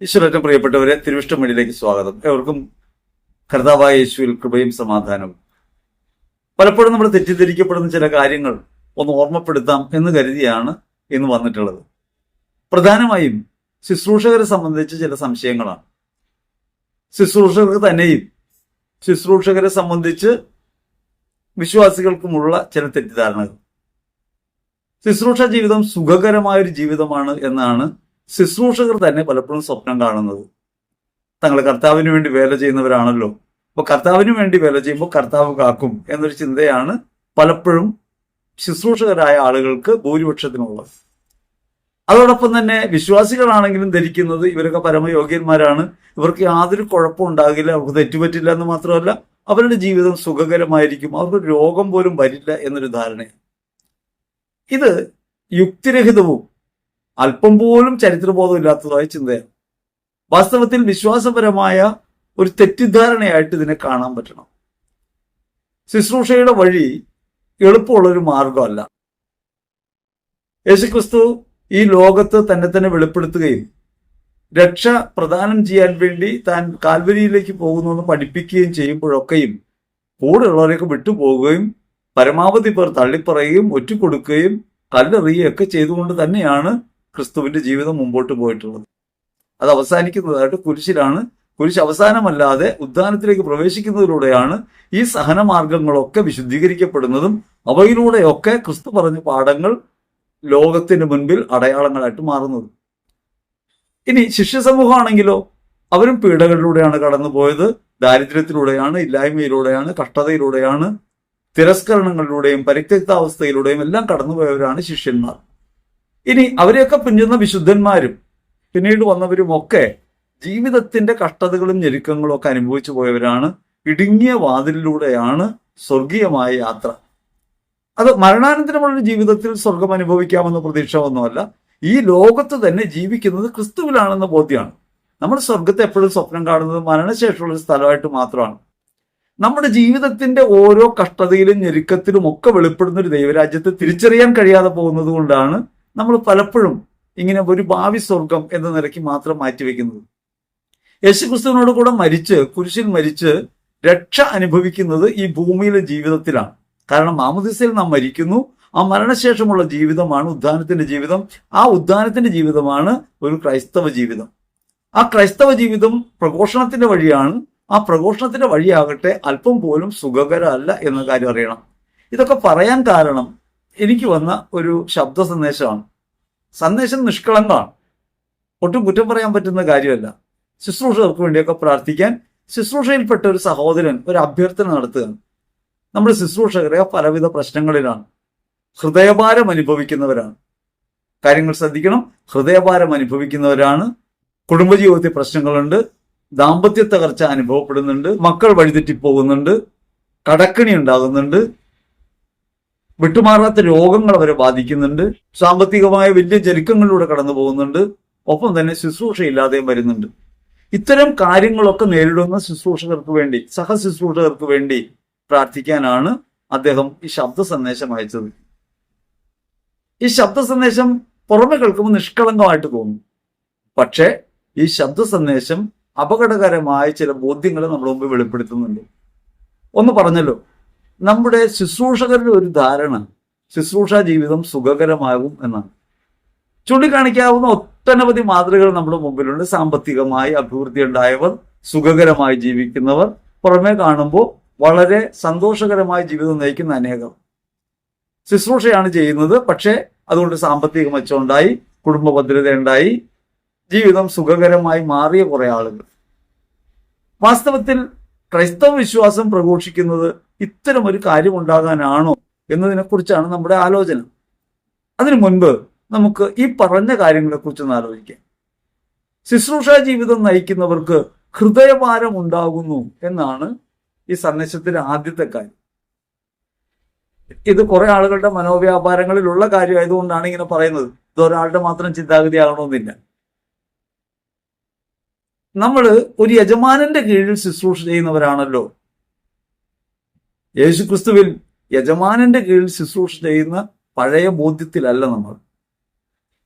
ഈശ്വരേറ്റവും പ്രിയപ്പെട്ടവരെ, തിരുവിഷ്ടമണിയിലേക്ക് സ്വാഗതം. എവർക്കും കർത്താവായ യേശുവിൽ കൃപയും സമാധാനവും. പലപ്പോഴും നമ്മൾ തെറ്റിദ്ധരിക്കപ്പെടുന്ന ചില കാര്യങ്ങൾ ഒന്ന് ഓർമ്മപ്പെടുത്താം എന്ന് കരുതിയാണ് ഇന്ന് വന്നിട്ടുള്ളത്. പ്രധാനമായും ശുശ്രൂഷകരെ സംബന്ധിച്ച് ചില സംശയങ്ങളാണ്. ശുശ്രൂഷകർക്ക് തന്നെയും ശുശ്രൂഷകരെ സംബന്ധിച്ച് വിശ്വാസികൾക്കുമുള്ള ചില തെറ്റിദ്ധാരണകൾ. ശുശ്രൂഷ ജീവിതം സുഖകരമായൊരു ജീവിതമാണ് എന്നാണ് ശുശ്രൂഷകർ തന്നെ പലപ്പോഴും സ്വപ്നം കാണുന്നത്. തങ്ങൾ കർത്താവിന് വേണ്ടി വേല ചെയ്യുന്നവരാണല്ലോ, അപ്പോൾ കർത്താവിന് വേണ്ടി വേല ചെയ്യുമ്പോൾ കർത്താവ് കാക്കും എന്നൊരു ചിന്തയാണ് പലപ്പോഴും ശുശ്രൂഷകരായ ആളുകൾക്ക് ഭൂരിപക്ഷത്തിനുള്ളത്. അതോടൊപ്പം തന്നെ വിശ്വാസികളാണെങ്കിലും ധരിക്കുന്നത് ഇവരൊക്കെ പരമയോഗ്യന്മാരാണ്, ഇവർക്ക് യാതൊരു കുഴപ്പം ഉണ്ടാകില്ല, അവർക്ക് തെറ്റുപറ്റില്ല എന്ന് മാത്രമല്ല അവരുടെ ജീവിതം സുഖകരമായിരിക്കും, അവർക്ക് രോഗം പോലും വരില്ല എന്നൊരു ധാരണയാണ്. ഇത് യുക്തിരഹിതവും അല്പം പോലും ചരിത്രബോധം ഇല്ലാത്തതായ ചിന്തയാണ്. വാസ്തവത്തിൽ വിശ്വാസപരമായ ഒരു തെറ്റിദ്ധാരണയായിട്ട് ഇതിനെ കാണാൻ പറ്റണം. ശുശ്രൂഷയുടെ വഴി എളുപ്പമുള്ളൊരു മാർഗമല്ല. യേശുക്രിസ്തു ഈ ലോകത്ത് തന്നെ വെളിപ്പെടുത്തുകയും രക്ഷ പ്രദാനം ചെയ്യാൻ വേണ്ടി താൻ കാൽവരിയിലേക്ക് പോകുന്നുവെന്ന് പഠിപ്പിക്കുകയും ചെയ്യുമ്പോഴൊക്കെയും കൂടെയുള്ളവരെയൊക്കെ വിട്ടുപോകുകയും പരമാവധി പേർ തള്ളിപ്പറയുകയും ഒറ്റുകൊടുക്കുകയും കല്ലെറിയുകയും ഒക്കെ ചെയ്തുകൊണ്ട് തന്നെയാണ് ക്രിസ്തുവിന്റെ ജീവിതം മുമ്പോട്ട് പോയിട്ടുള്ളത്. അത് അവസാനിക്കുന്നതായിട്ട് കുരിശിലാണ്. കുരിശ് അവസാനമല്ലാതെ ഉദ്ധാനത്തിലേക്ക് പ്രവേശിക്കുന്നതിലൂടെയാണ് ഈ സഹനമാർഗങ്ങളൊക്കെ വിശുദ്ധീകരിക്കപ്പെടുന്നതും അവയിലൂടെയൊക്കെ ക്രിസ്തു പറഞ്ഞ പാഠങ്ങൾ ലോകത്തിന് മുൻപിൽ അടയാളങ്ങളായിട്ട് മാറുന്നത്. ഇനി ശിഷ്യസമൂഹമാണെങ്കിലോ അവരും പീഡകളിലൂടെയാണ് കടന്നുപോയത്, ദാരിദ്ര്യത്തിലൂടെയാണ്, ഇല്ലായ്മയിലൂടെയാണ്, കഷ്ടതയിലൂടെയാണ്, തിരസ്കരണങ്ങളിലൂടെയും പരിത്യക്താവസ്ഥയിലൂടെയും എല്ലാം കടന്നുപോയവരാണ് ശിഷ്യന്മാർ. ഇനി അവരെയൊക്കെ പിന്തുന്ന വിശുദ്ധന്മാരും പിന്നീട് വന്നവരും ഒക്കെ ജീവിതത്തിന്റെ കഷ്ടതകളും ഞെരുക്കങ്ങളും ഒക്കെ അനുഭവിച്ചു പോയവരാണ്. ഇടുങ്ങിയ വാതിലിലൂടെയാണ് സ്വർഗീയമായ യാത്ര. അത് മരണാനന്തരമുള്ള ജീവിതത്തിൽ സ്വർഗം അനുഭവിക്കാമെന്ന പ്രതീക്ഷ ഒന്നുമല്ല. ഈ ലോകത്ത് തന്നെ ജീവിക്കുന്നത് ക്രിസ്തുവിലാണെന്ന ബോധ്യമാണ്. നമ്മൾ സ്വർഗത്തെ എപ്പോഴും സ്വപ്നം കാണുന്നത് മരണശേഷമുള്ള ഒരു സ്ഥലമായിട്ട് മാത്രമാണ്. നമ്മുടെ ജീവിതത്തിന്റെ ഓരോ കഷ്ടതയിലും ഞെരുക്കത്തിലും ഒക്കെ വെളിപ്പെടുന്ന ഒരു ദൈവരാജ്യത്തെ തിരിച്ചറിയാൻ കഴിയാതെ പോകുന്നത് കൊണ്ടാണ് നമ്മൾ പലപ്പോഴും ഇങ്ങനെ ഒരു ഭാവി സ്വർഗം എന്ന നിലയ്ക്ക് മാത്രം മാറ്റിവെക്കുന്നത്. യേശുക്രിസ്തുവിനോട് കൂടെ മരിച്ച് കുരിശിൽ മരിച്ച് രക്ഷ അനുഭവിക്കുന്നത് ഈ ഭൂമിയിലെ ജീവിതത്തിലാണ്. കാരണം മാമോദീസയിൽ നാം മരിക്കുന്നു, ആ മരണശേഷമുള്ള ജീവിതമാണ് ഉദ്ധാനത്തിന്റെ ജീവിതം. ആ ഉദ്ധാനത്തിന്റെ ജീവിതമാണ് ഒരു ക്രൈസ്തവ ജീവിതം. ആ ക്രൈസ്തവ ജീവിതം പ്രഘോഷണത്തിന്റെ വഴിയാണ്. ആ പ്രഘോഷണത്തിന്റെ വഴിയാകട്ടെ അല്പം പോലും സുഖകരമല്ല എന്ന കാര്യം അറിയണം. ഇതൊക്കെ പറയാൻ കാരണം എനിക്ക് വന്ന ഒരു ശബ്ദ സന്ദേശമാണ്. സന്ദേശം നിഷ്കളങ്കമാണ്, ഒട്ടും കുറ്റം പറയാൻ പറ്റുന്ന കാര്യമല്ല. ശുശ്രൂഷകർക്ക് വേണ്ടിയൊക്കെ പ്രാർത്ഥിക്കാൻ ശുശ്രൂഷയിൽപ്പെട്ട ഒരു സഹോദരൻ ഒരു അഭ്യർത്ഥന നടത്തുകയാണ്. നമ്മുടെ ശുശ്രൂഷകരെ പലവിധ പ്രശ്നങ്ങളിലാണ്, ഹൃദയഭാരം അനുഭവിക്കുന്നവരാണ്. കാര്യങ്ങൾ ശ്രദ്ധിക്കണം, ഹൃദയഭാരം അനുഭവിക്കുന്നവരാണ്. കുടുംബജീവിതത്തിൽ പ്രശ്നങ്ങളുണ്ട്, ദാമ്പത്യ തകർച്ച അനുഭവപ്പെടുന്നുണ്ട്, മക്കൾ വഴിതെറ്റിപ്പോകുന്നുണ്ട്, കടക്കണി ഉണ്ടാകുന്നുണ്ട്, വിട്ടുമാറാത്ത രോഗങ്ങൾ അവരെ ബാധിക്കുന്നുണ്ട്, സാമ്പത്തികമായ വലിയ ജരുക്കങ്ങളിലൂടെ കടന്നു പോകുന്നുണ്ട്, ഒപ്പം തന്നെ ശുശ്രൂഷയില്ലാതെയും വരുന്നുണ്ട്. ഇത്തരം കാര്യങ്ങളൊക്കെ നേരിടുന്ന ശുശ്രൂഷകർക്ക് വേണ്ടി, സഹശുശ്രൂഷകർക്ക് വേണ്ടി പ്രാർത്ഥിക്കാനാണ് അദ്ദേഹം ഈ ശബ്ദ സന്ദേശം അയച്ചത്. ഈ ശബ്ദ സന്ദേശം പുറമെ കേൾക്കുമ്പോൾ നിഷ്കളങ്കമായിട്ട് തോന്നും. പക്ഷേ ഈ ശബ്ദ സന്ദേശം അപകടകരമായ ചില ബോധ്യങ്ങൾ നമ്മുടെ മുമ്പ് വെളിപ്പെടുത്തുന്നുണ്ട്. ഒന്ന് പറഞ്ഞല്ലോ, നമ്മുടെ ശുശ്രൂഷകരുടെ ഒരു ധാരണ ശുശ്രൂഷ ജീവിതം സുഖകരമാകും എന്നാണ്. ചൂണ്ടിക്കാണിക്കാവുന്ന ഒട്ടനവധി മാതൃകകൾ നമ്മുടെ മുമ്പിലുണ്ട്. സാമ്പത്തികമായി അഭിവൃദ്ധി ഉണ്ടായവർ, സുഖകരമായി ജീവിക്കുന്നവർ, പുറമേ കാണുമ്പോൾ വളരെ സന്തോഷകരമായ ജീവിതം നയിക്കുന്ന അനേകം. ശുശ്രൂഷയാണ് ചെയ്യുന്നത്, പക്ഷേ അതുകൊണ്ട് സാമ്പത്തിക മെച്ചമുണ്ടായി, കുടുംബ ഭദ്രതയുണ്ടായി, ജീവിതം സുഖകരമായി മാറിയ കുറെ ആളുകൾ. വാസ്തവത്തിൽ ക്രൈസ്തവ വിശ്വാസം പ്രഘോഷിക്കുന്നത് ഇത്തരം ഒരു കാര്യം ഉണ്ടാകാനാണോ എന്നതിനെക്കുറിച്ചാണ് നമ്മുടെ ആലോചന. അതിനു മുൻപ് നമുക്ക് ഈ പറഞ്ഞ കാര്യങ്ങളെക്കുറിച്ചൊന്ന് ആലോചിക്കാം. ശുശ്രൂഷ ജീവിതം നയിക്കുന്നവർക്ക് ഹൃദയഭാരം ഉണ്ടാകുന്നു എന്നാണ് ഈ സന്ദേശത്തിന്റെ ആദ്യത്തെ കാര്യം. ഇത് കുറെ ആളുകളുടെ മനോവ്യാപാരങ്ങളിലുള്ള കാര്യമായതുകൊണ്ടാണ് ഇങ്ങനെ പറയുന്നത്. ഇത് ഒരാളുടെ മാത്രം ചിന്താഗതി ആകണമെന്നില്ല. നമ്മൾ ഒരു യജമാനന്റെ കീഴിൽ ശുശ്രൂഷ ചെയ്യുന്നവരാണല്ലോ. യേശുക്രിസ്തുവിൽ യജമാനന്റെ കീഴിൽ ശുശ്രൂഷ ചെയ്യുന്ന പഴയ ബോധ്യത്തിലല്ല നമ്മൾ.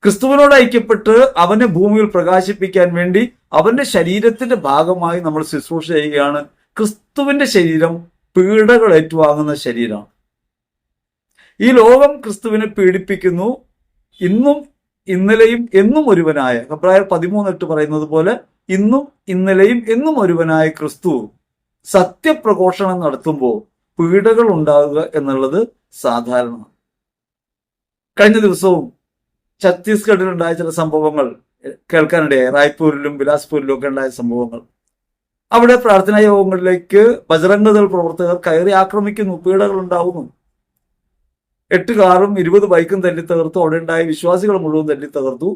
ക്രിസ്തുവിനോട് ഐക്യപ്പെട്ട് അവനെ ഭൂമിയിൽ പ്രകാശിപ്പിക്കാൻ വേണ്ടി അവന്റെ ശരീരത്തിന്റെ ഭാഗമായി നമ്മൾ ശുശ്രൂഷ ചെയ്യുകയാണ്. ക്രിസ്തുവിന്റെ ശരീരം പീഡകൾ ഏറ്റുവാങ്ങുന്ന ശരീരമാണ്. ഈ ലോകം ക്രിസ്തുവിനെ പീഡിപ്പിക്കുന്നു. ഇന്നും ഇന്നലെയും എന്നും ഒരുവനായ എബ്രായർ 13:8 പറയുന്നത് പോലെ ഇന്നും ഇന്നലെയും എന്നും ഒരുവനായ ക്രിസ്തു സത്യപ്രഘോഷണം നടത്തുമ്പോൾ പീഡകൾ ഉണ്ടാവുക എന്നുള്ളത് സാധാരണമാണ്. കഴിഞ്ഞ ദിവസവും ഛത്തീസ്ഗഡിലുണ്ടായ ചില സംഭവങ്ങൾ കേൾക്കാനിടയായി. റായ്പൂരിലും ബിലാസ്പൂരിലും ഒക്കെ ഉണ്ടായ സംഭവങ്ങൾ. അവിടെ പ്രാർത്ഥനാ യോഗങ്ങളിലേക്ക് ബജറംഗ് ദൾ പ്രവർത്തകർ കയറി ആക്രമിക്കുന്നു, പീഡകൾ ഉണ്ടാവുന്നു. 8 കാറും 20 ബൈക്കും തല്ലിത്തകർത്തു. അവിടെ ഉണ്ടായ വിശ്വാസികൾ മുഴുവൻ തല്ലിത്തകർത്തു.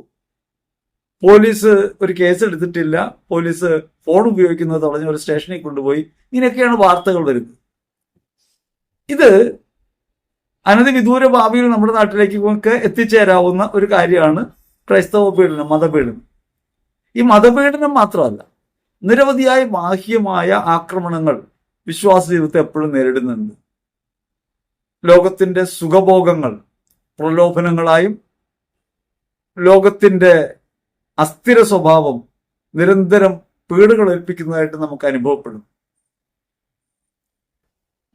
പോലീസ് ഒരു കേസ് എടുത്തിട്ടില്ല. പോലീസ് ഫോൺ ഉപയോഗിക്കുന്നത് തടഞ്ഞ് ഒരു സ്റ്റേഷനിൽ കൊണ്ടുപോയി. ഇങ്ങനെയൊക്കെയാണ് വാർത്തകൾ വരുന്നത്. ഇത് അനധിവിദൂര ഭാവിയിൽ നമ്മുടെ നാട്ടിലേക്ക് ഒക്കെ എത്തിച്ചേരാവുന്ന ഒരു കാര്യമാണ് ക്രൈസ്തവ പീഡനം, മതപീഡനം. ഈ മതപീഡനം മാത്രമല്ല, നിരവധിയായ ബാഹ്യമായ ആക്രമണങ്ങൾ വിശ്വാസ ജീവിതത്തെ എപ്പോഴും നേരിടുന്നുണ്ട്. ലോകത്തിന്റെ സുഖഭോഗങ്ങൾ പ്രലോഭനങ്ങളായും ലോകത്തിന്റെ അസ്ഥിര സ്വഭാവം നിരന്തരം പീഡകൾ ഏൽപ്പിക്കുന്നതായിട്ട് നമുക്ക് അനുഭവപ്പെടും.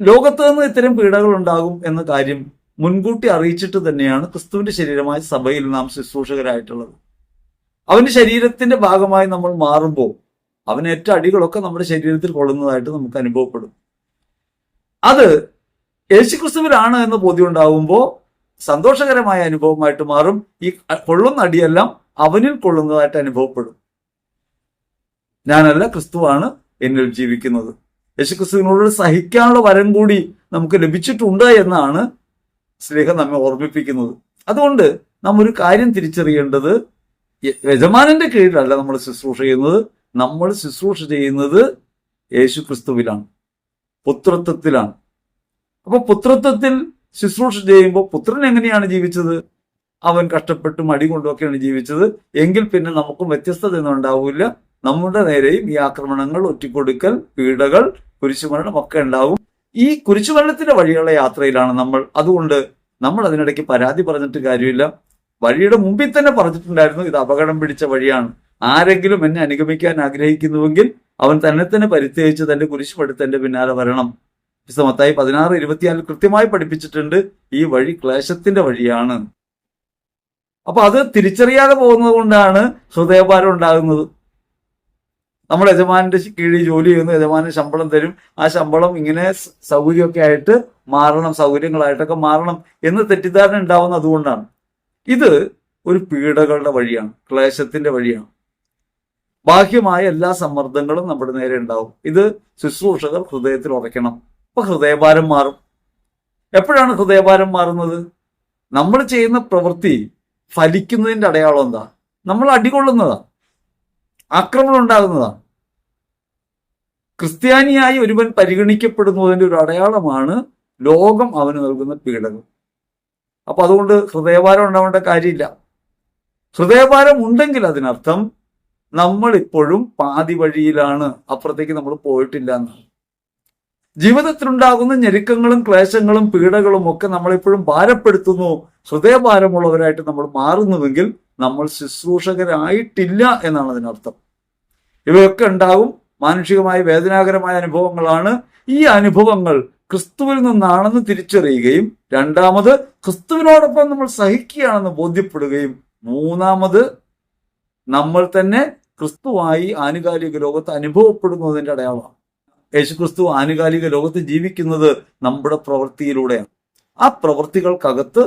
ലോകത്ത് നിന്ന് ഇത്തരം പീഡകൾ ഉണ്ടാകും എന്ന കാര്യം മുൻകൂട്ടി അറിയിച്ചിട്ട് തന്നെയാണ് ക്രിസ്തുവിന്റെ ശരീരമായ സഭയിൽ നാം ശുശ്രൂഷകരായിട്ടുള്ളത്. അവന്റെ ശരീരത്തിന്റെ ഭാഗമായി നമ്മൾ മാറുമ്പോൾ അവനേറ്റ അടികളൊക്കെ നമ്മുടെ ശരീരത്തിൽ കൊള്ളുന്നതായിട്ട് നമുക്ക് അനുഭവപ്പെടും. അത് യേശുക്രിസ്തുവിലാണ് എന്ന ബോധ്യം ഉണ്ടാകുമ്പോൾ സന്തോഷകരമായ അനുഭവമായിട്ട് മാറും. ഈ കൊള്ളുന്ന അടിയെല്ലാം അവനിൽ കൊള്ളുന്നതായിട്ട് അനുഭവപ്പെടും. ഞാനല്ല, ക്രിസ്തുവാണ് എന്നിൽ ജീവിക്കുന്നത്. യേശുക്രിസ്തുവിനോട് സഹിക്കാനുള്ള വരം കൂടി നമുക്ക് ലഭിച്ചിട്ടുണ്ട് എന്നാണ് സ്നേഹം നമ്മെ ഓർമ്മിപ്പിക്കുന്നത്. അതുകൊണ്ട് നാം ഒരു കാര്യം തിരിച്ചറിയേണ്ടത്, യജമാനന്റെ കീഴിലല്ല നമ്മൾ ശുശ്രൂഷ ചെയ്യുന്നത്. നമ്മൾ ശുശ്രൂഷ ചെയ്യുന്നത് യേശുക്രിസ്തുവിലാണ്, പുത്രത്വത്തിലാണ്. അപ്പൊ പുത്രത്വത്തിൽ ശുശ്രൂഷ ചെയ്യുമ്പോൾ പുത്രൻ എങ്ങനെയാണ് ജീവിച്ചത്? അവൻ കഷ്ടപ്പെട്ടും അടികൊണ്ടുമൊക്കെയാണ് ജീവിച്ചത്. എങ്കിൽ പിന്നെ നമുക്കും വ്യത്യസ്തത ഒന്നും ഉണ്ടാവില്ല. നമ്മുടെ നേരെയും ഈ ആക്രമണങ്ങൾ, ഒറ്റിക്കൊടുക്കൽ, പീഡകൾ, കുരിശുമരണം ഒക്കെ ഉണ്ടാവും. ഈ കുരിശുമരണത്തിന്റെ വഴിയുള്ള യാത്രയിലാണ് നമ്മൾ. അതുകൊണ്ട് നമ്മൾ അതിനിടയ്ക്ക് പരാതി പറഞ്ഞിട്ട് കാര്യമില്ല. വഴിയുടെ മുമ്പിൽ തന്നെ പറഞ്ഞിട്ടുണ്ടായിരുന്നു, ഇത് അപകടം പിടിച്ച വഴിയാണ്. ആരെങ്കിലും എന്നെ അനുഗമിക്കാൻ ആഗ്രഹിക്കുന്നുവെങ്കിൽ അവൻ തന്നെ പരിത്യജിച്ച് തന്റെ കുരിശുമെടുത്ത് എന്റെ പിന്നാലെ വരണം. മത്തായി 16:24 കൃത്യമായി പഠിപ്പിച്ചിട്ടുണ്ട്. ഈ വഴി ക്ലേശത്തിന്റെ വഴിയാണ്. അപ്പൊ അത് തിരിച്ചറിയാതെ പോകുന്നത് കൊണ്ടാണ് ഹൃദയഭാരം ഉണ്ടാകുന്നത്. നമ്മൾ യജമാനന്റെ കീഴിൽ ജോലി ചെയ്യുന്നു, യജമാനൻ ശമ്പളം തരും. ആ ശമ്പളം ഇങ്ങനെ സൗകര്യമൊക്കെ ആയിട്ട് മാറണം, സൗകര്യങ്ങളായിട്ടൊക്കെ മാറണം എന്ന് തെറ്റിദ്ധാരണ ഉണ്ടാവുന്നത് അതുകൊണ്ടാണ്. ഇത് ഒരു പീഡകളുടെ വഴിയാണ്, ക്ലേശത്തിന്റെ വഴിയാണ്. ബാഹ്യമായ എല്ലാ സമ്മർദ്ദങ്ങളും നമ്മുടെ നേരെ ഉണ്ടാവും. ഇത് ശുശ്രൂഷകർ ഹൃദയത്തിൽ ഉറയ്ക്കണം. അപ്പൊ ഹൃദയഭാരം മാറും. എപ്പോഴാണ് ഹൃദയഭാരം മാറുന്നത്? നമ്മൾ ചെയ്യുന്ന പ്രവൃത്തി ഫലിക്കുന്നതിന്റെ അടയാളം എന്താ? നമ്മൾ അടികൊള്ളുന്നതാണ്, ആക്രമണം ഉണ്ടാകുന്നതാണ്. ക്രിസ്ത്യാനിയായി ഒരുവൻ പരിഗണിക്കപ്പെടുന്നതിന്റെ ഒരു അടയാളമാണ് ലോകം അവന് നൽകുന്ന പീഡകൾ. അപ്പൊ അതുകൊണ്ട് ഹൃദയഭാരം ഉണ്ടാവേണ്ട കാര്യമില്ല. ഹൃദയഭാരം ഉണ്ടെങ്കിൽ അതിനർത്ഥം നമ്മൾ ഇപ്പോഴും പാതി വഴിയിലാണ്, അപ്പുറത്തേക്ക് നമ്മൾ പോയിട്ടില്ല എന്നാണ്. ജീവിതത്തിലുണ്ടാകുന്ന ഞെരുക്കങ്ങളും ക്ലേശങ്ങളും പീഡകളും ഒക്കെ നമ്മളെപ്പോഴും ഭാരപ്പെടുത്തുന്നു. ഹൃദയഭാരമുള്ളവരായിട്ട് നമ്മൾ മാറുന്നുവെങ്കിൽ നമ്മൾ ശുശ്രൂഷകരായിട്ടില്ല എന്നാണ് അതിനർത്ഥം. ഇവയൊക്കെ ഉണ്ടാകും. മാനുഷികമായ വേദനാകരമായ അനുഭവങ്ങളാണ്. ഈ അനുഭവങ്ങൾ ക്രിസ്തുവിൽ നിന്നാണെന്ന് തിരിച്ചറിയുകയും, രണ്ടാമത് ക്രിസ്തുവിനോടൊപ്പം നമ്മൾ സഹിക്കുകയാണെന്ന് ബോധ്യപ്പെടുകയും, മൂന്നാമത് നമ്മൾ തന്നെ ക്രിസ്തുവായി ആനുകാലിക ലോകത്ത് അനുഭവപ്പെടുന്നതിന്റെ അടയാളമാണ്. യേശുക്രിസ്തു ആനുകാലിക ലോകത്ത് ജീവിക്കുന്നത് നമ്മുടെ പ്രവൃത്തിയിലൂടെയാണ്. ആ പ്രവൃത്തികൾക്കകത്ത്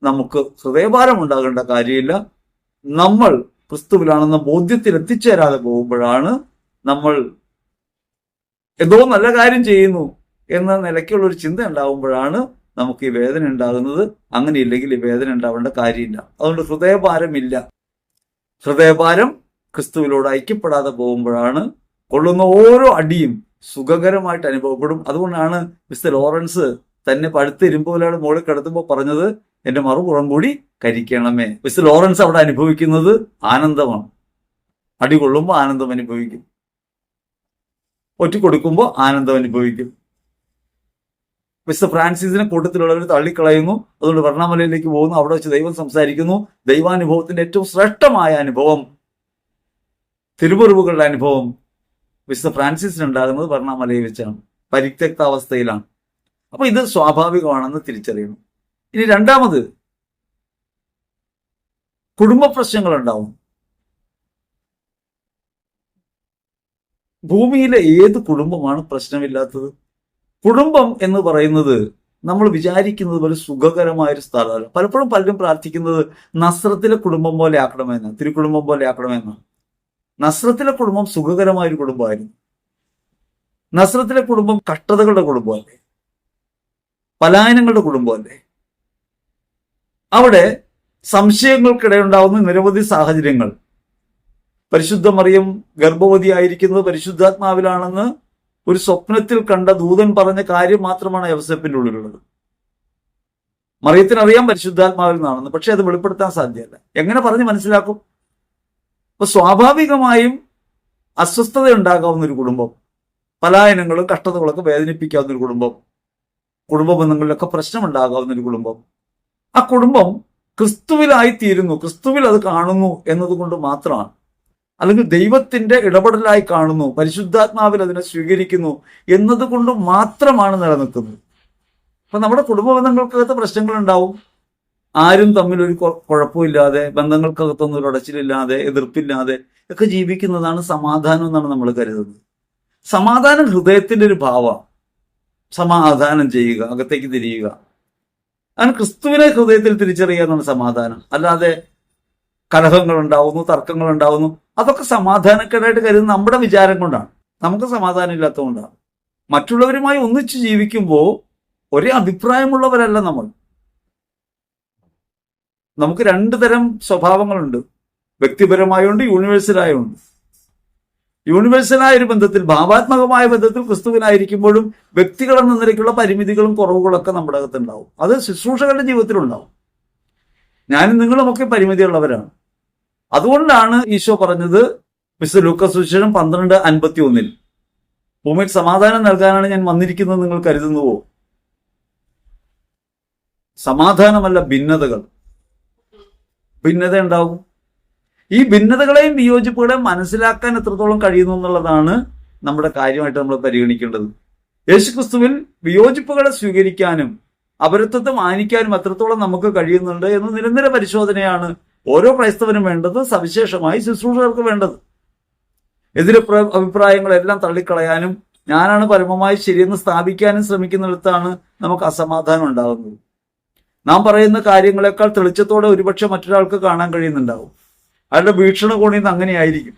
നമുക്ക് ഹൃദയഭാരം ഉണ്ടാകേണ്ട കാര്യമില്ല. നമ്മൾ ക്രിസ്തുവിലാണെന്ന ബോധ്യത്തിൽ എത്തിച്ചേരാതെ പോകുമ്പോഴാണ്, നമ്മൾ എന്തോ നല്ല കാര്യം ചെയ്യുന്നു എന്ന നിലയ്ക്കുള്ള ഒരു ചിന്ത ഉണ്ടാകുമ്പോഴാണ് നമുക്ക് ഈ വേദന ഉണ്ടാകുന്നത്. അങ്ങനെയില്ലെങ്കിൽ ഈ വേദന ഉണ്ടാവേണ്ട കാര്യമില്ല. അതുകൊണ്ട് ഹൃദയഭാരമില്ല. ഹൃദയഭാരം ക്രിസ്തുവിനോട് ഐക്യപ്പെടാതെ പോകുമ്പോഴാണ് കൊള്ളുന്ന ഓരോ അടിയും സുഖകരമായിട്ട് അനുഭവപ്പെടും. അതുകൊണ്ടാണ് മിസ്റ്റർ ലോറൻസ് തന്നെ പഴുത്ത് ഇരുമ്പോലാണ് മുകളിൽ കിടത്തുമ്പോൾ പറഞ്ഞത്, എന്റെ മറുപുറം കൂടി കരിക്കണമേ. മിസ്റ്റർ ലോറൻസ് അവിടെ അനുഭവിക്കുന്നത് ആനന്ദമാണ്. അടി കൊള്ളുമ്പോൾ ആനന്ദം അനുഭവിക്കും, ഒറ്റിക്കൊടുക്കുമ്പോൾ ആനന്ദം അനുഭവിക്കും. മിസ്റ്റർ ഫ്രാൻസിസിനെ കൂട്ടത്തിലുള്ളവർ തള്ളിക്കളയുന്നു. അതുകൊണ്ട് വർണ്ണമലയിലേക്ക് പോകുന്നു. അവിടെ വെച്ച് ദൈവം സംസാരിക്കുന്നു. ദൈവാനുഭവത്തിന്റെ ഏറ്റവും ശ്രേഷ്ഠമായ അനുഭവം തിരുമുറിവുകളുടെ അനുഭവം വിശുദ്ധ ഫ്രാൻസിസിനുണ്ടാകുന്നത് ബർണാമലയിൽ വെച്ചാണ്, പരിത്യക്താവസ്ഥയിലാണ്. അപ്പൊ ഇത് സ്വാഭാവികമാണെന്ന് തിരിച്ചറിയണം. ഇനി രണ്ടാമത്, കുടുംബ പ്രശ്നങ്ങൾ ഉണ്ടാവും. ഭൂമിയിലെ ഏത് കുടുംബമാണ് പ്രശ്നമില്ലാത്തത്? കുടുംബം എന്ന് പറയുന്നത് നമ്മൾ വിചാരിക്കുന്നത് പോലെ സുഖകരമായൊരു സ്ഥലമല്ല. പലപ്പോഴും പലരും പ്രാർത്ഥിക്കുന്നത് നസ്രത്തിലെ കുടുംബം പോലെ ആക്കണമെന്നാണ്, തിരുക്കുടുംബം പോലെ ആക്കണമെന്നാണ്. നസ്രത്തിലെ കുടുംബം സുഖകരമായൊരു കുടുംബമായിരുന്നു. നസ്രത്തിലെ കുടുംബം കഷ്ടതകളുടെ കുടുംബമല്ലേ, പലായനങ്ങളുടെ കുടുംബമല്ലേ. അവിടെ സംശയങ്ങൾക്കിടയുണ്ടാവുന്ന നിരവധി സാഹചര്യങ്ങൾ. പരിശുദ്ധ മറിയം ഗർഭവതിയായിരിക്കുന്നത് പരിശുദ്ധാത്മാവിലാണെന്ന് ഒരു സ്വപ്നത്തിൽ കണ്ട ദൂതൻ പറഞ്ഞ കാര്യം മാത്രമാണ് യൗസേപ്പിന്റെ ഉള്ളിലുള്ളത്. മറിയത്തിനറിയാം പരിശുദ്ധാത്മാവിൽ നിന്നാണെന്ന്, പക്ഷെ അത് വെളിപ്പെടുത്താൻ സാധ്യമല്ല. എങ്ങനെ പറഞ്ഞ് മനസ്സിലാക്കും? അപ്പൊ സ്വാഭാവികമായും അസ്വസ്ഥത ഉണ്ടാകാവുന്ന ഒരു കുടുംബം, പലായനങ്ങളും കഷ്ടതകളൊക്കെ വേദനിപ്പിക്കാവുന്ന ഒരു കുടുംബം, കുടുംബ ബന്ധങ്ങളിലൊക്കെ പ്രശ്നമുണ്ടാകാവുന്ന ഒരു കുടുംബം. ആ കുടുംബം ക്രിസ്തുവിലായിത്തീരുന്നു, ക്രിസ്തുവിൽ അത് കാണുന്നു എന്നതുകൊണ്ട് മാത്രമാണ്. അല്ലെങ്കിൽ ദൈവത്തിന്റെ ഇടപെടലായി കാണുന്നു, പരിശുദ്ധാത്മാവിൽ അതിനെ സ്വീകരിക്കുന്നു എന്നതുകൊണ്ട് മാത്രമാണ് നിലനിൽക്കുന്നത്. അപ്പൊ നമ്മുടെ കുടുംബ ബന്ധങ്ങൾക്കകത്ത് പ്രശ്നങ്ങൾ ഉണ്ടാവും. ആരും തമ്മിൽ ഒരു കുഴപ്പമില്ലാതെ, ബന്ധങ്ങൾക്കകത്തൊന്നും ഒരു ഉടച്ചിലില്ലാതെ, എതിർപ്പില്ലാതെ ഒക്കെ ജീവിക്കുന്നതാണ് സമാധാനം എന്നാണ് നമ്മൾ കരുതുന്നത്. സമാധാനം ഹൃദയത്തിന്റെ ഒരു ഭാവമാണ്. സമാധാനം ചെയ്യുക, അകത്തേക്ക് തിരിയുക. അങ്ങനെ ക്രിസ്തുവിനെ ഹൃദയത്തിൽ തിരിച്ചറിയുക എന്നാണ് സമാധാനം. അല്ലാതെ കലഹങ്ങൾ ഉണ്ടാവുന്നു, തർക്കങ്ങൾ ഉണ്ടാവുന്നു, അതൊക്കെ സമാധാനക്കേടായിട്ട് കരുതുന്ന നമ്മുടെ വിചാരം കൊണ്ടാണ്. നമുക്ക് സമാധാനം ഇല്ലാത്തതുകൊണ്ടാണ്. മറ്റുള്ളവരുമായി ഒന്നിച്ച് ജീവിക്കുമ്പോൾ ഒരേ അഭിപ്രായമുള്ളവരല്ല നമ്മൾ. നമുക്ക് രണ്ടു തരം സ്വഭാവങ്ങളുണ്ട്, വ്യക്തിപരമായുണ്ട്, യൂണിവേഴ്സലായുണ്ട്. യൂണിവേഴ്സലായ ഒരു ബന്ധത്തിൽ, ഭാവാത്മകമായ ബന്ധത്തിൽ ക്രിസ്തുവിനായിരിക്കുമ്പോഴും വ്യക്തികൾ എന്ന നിലയ്ക്കുള്ള പരിമിതികളും കുറവുകളൊക്കെ നമ്മുടെ അകത്തുണ്ടാവും. അത് ശുശ്രൂഷകളുടെ ജീവിതത്തിലുണ്ടാവും. ഞാനും നിങ്ങളുമൊക്കെ പരിമിതിയുള്ളവരാണ്. അതുകൊണ്ടാണ് ഈശോ പറഞ്ഞത് വിശുദ്ധ ലൂക്കാസ് സുവിശേഷം 12:51 ഭൂമിയിൽ സമാധാനം നൽകാനാണ് ഞാൻ വന്നിരിക്കുന്നത് നിങ്ങൾ കരുതുന്നുവോ? സമാധാനമല്ല, ഭിന്നതകൾ. ഭിന്നത ഉണ്ടാവും. ഈ ഭിന്നതകളെയും വിയോജിപ്പുകളെയും മനസ്സിലാക്കാൻ എത്രത്തോളം കഴിയുന്നു എന്നുള്ളതാണ് നമ്മുടെ കാര്യമായിട്ട് നമ്മൾ പരിഗണിക്കേണ്ടത്. യേശുക്രിസ്തുവിൽ വിയോജിപ്പുകളെ സ്വീകരിക്കാനും അപരത്വത്തെ മാനിക്കാനും എത്രത്തോളം നമുക്ക് കഴിയുന്നുണ്ട് എന്ന് നിരന്തര പരിശോധനയാണ് ഓരോ ക്രൈസ്തവനും വേണ്ടത്, സവിശേഷമായി ശുശ്രൂഷകർക്ക് വേണ്ടത്. എതിരെ അഭിപ്രായങ്ങളെല്ലാം തള്ളിക്കളയാനും ഞാനാണ് പരമമായി ശരിയെന്ന് സ്ഥാപിക്കാനും ശ്രമിക്കുന്നിടത്താണ് നമുക്ക് അസമാധാനം ഉണ്ടാകുന്നത്. നാം പറയുന്ന കാര്യങ്ങളെക്കാൾ തെളിച്ചത്തോടെ ഒരുപക്ഷെ മറ്റൊരാൾക്ക് കാണാൻ കഴിയുന്നുണ്ടാവും. അയാളുടെ വീക്ഷണകോണിൽ നിന്ന് അങ്ങനെയായിരിക്കും.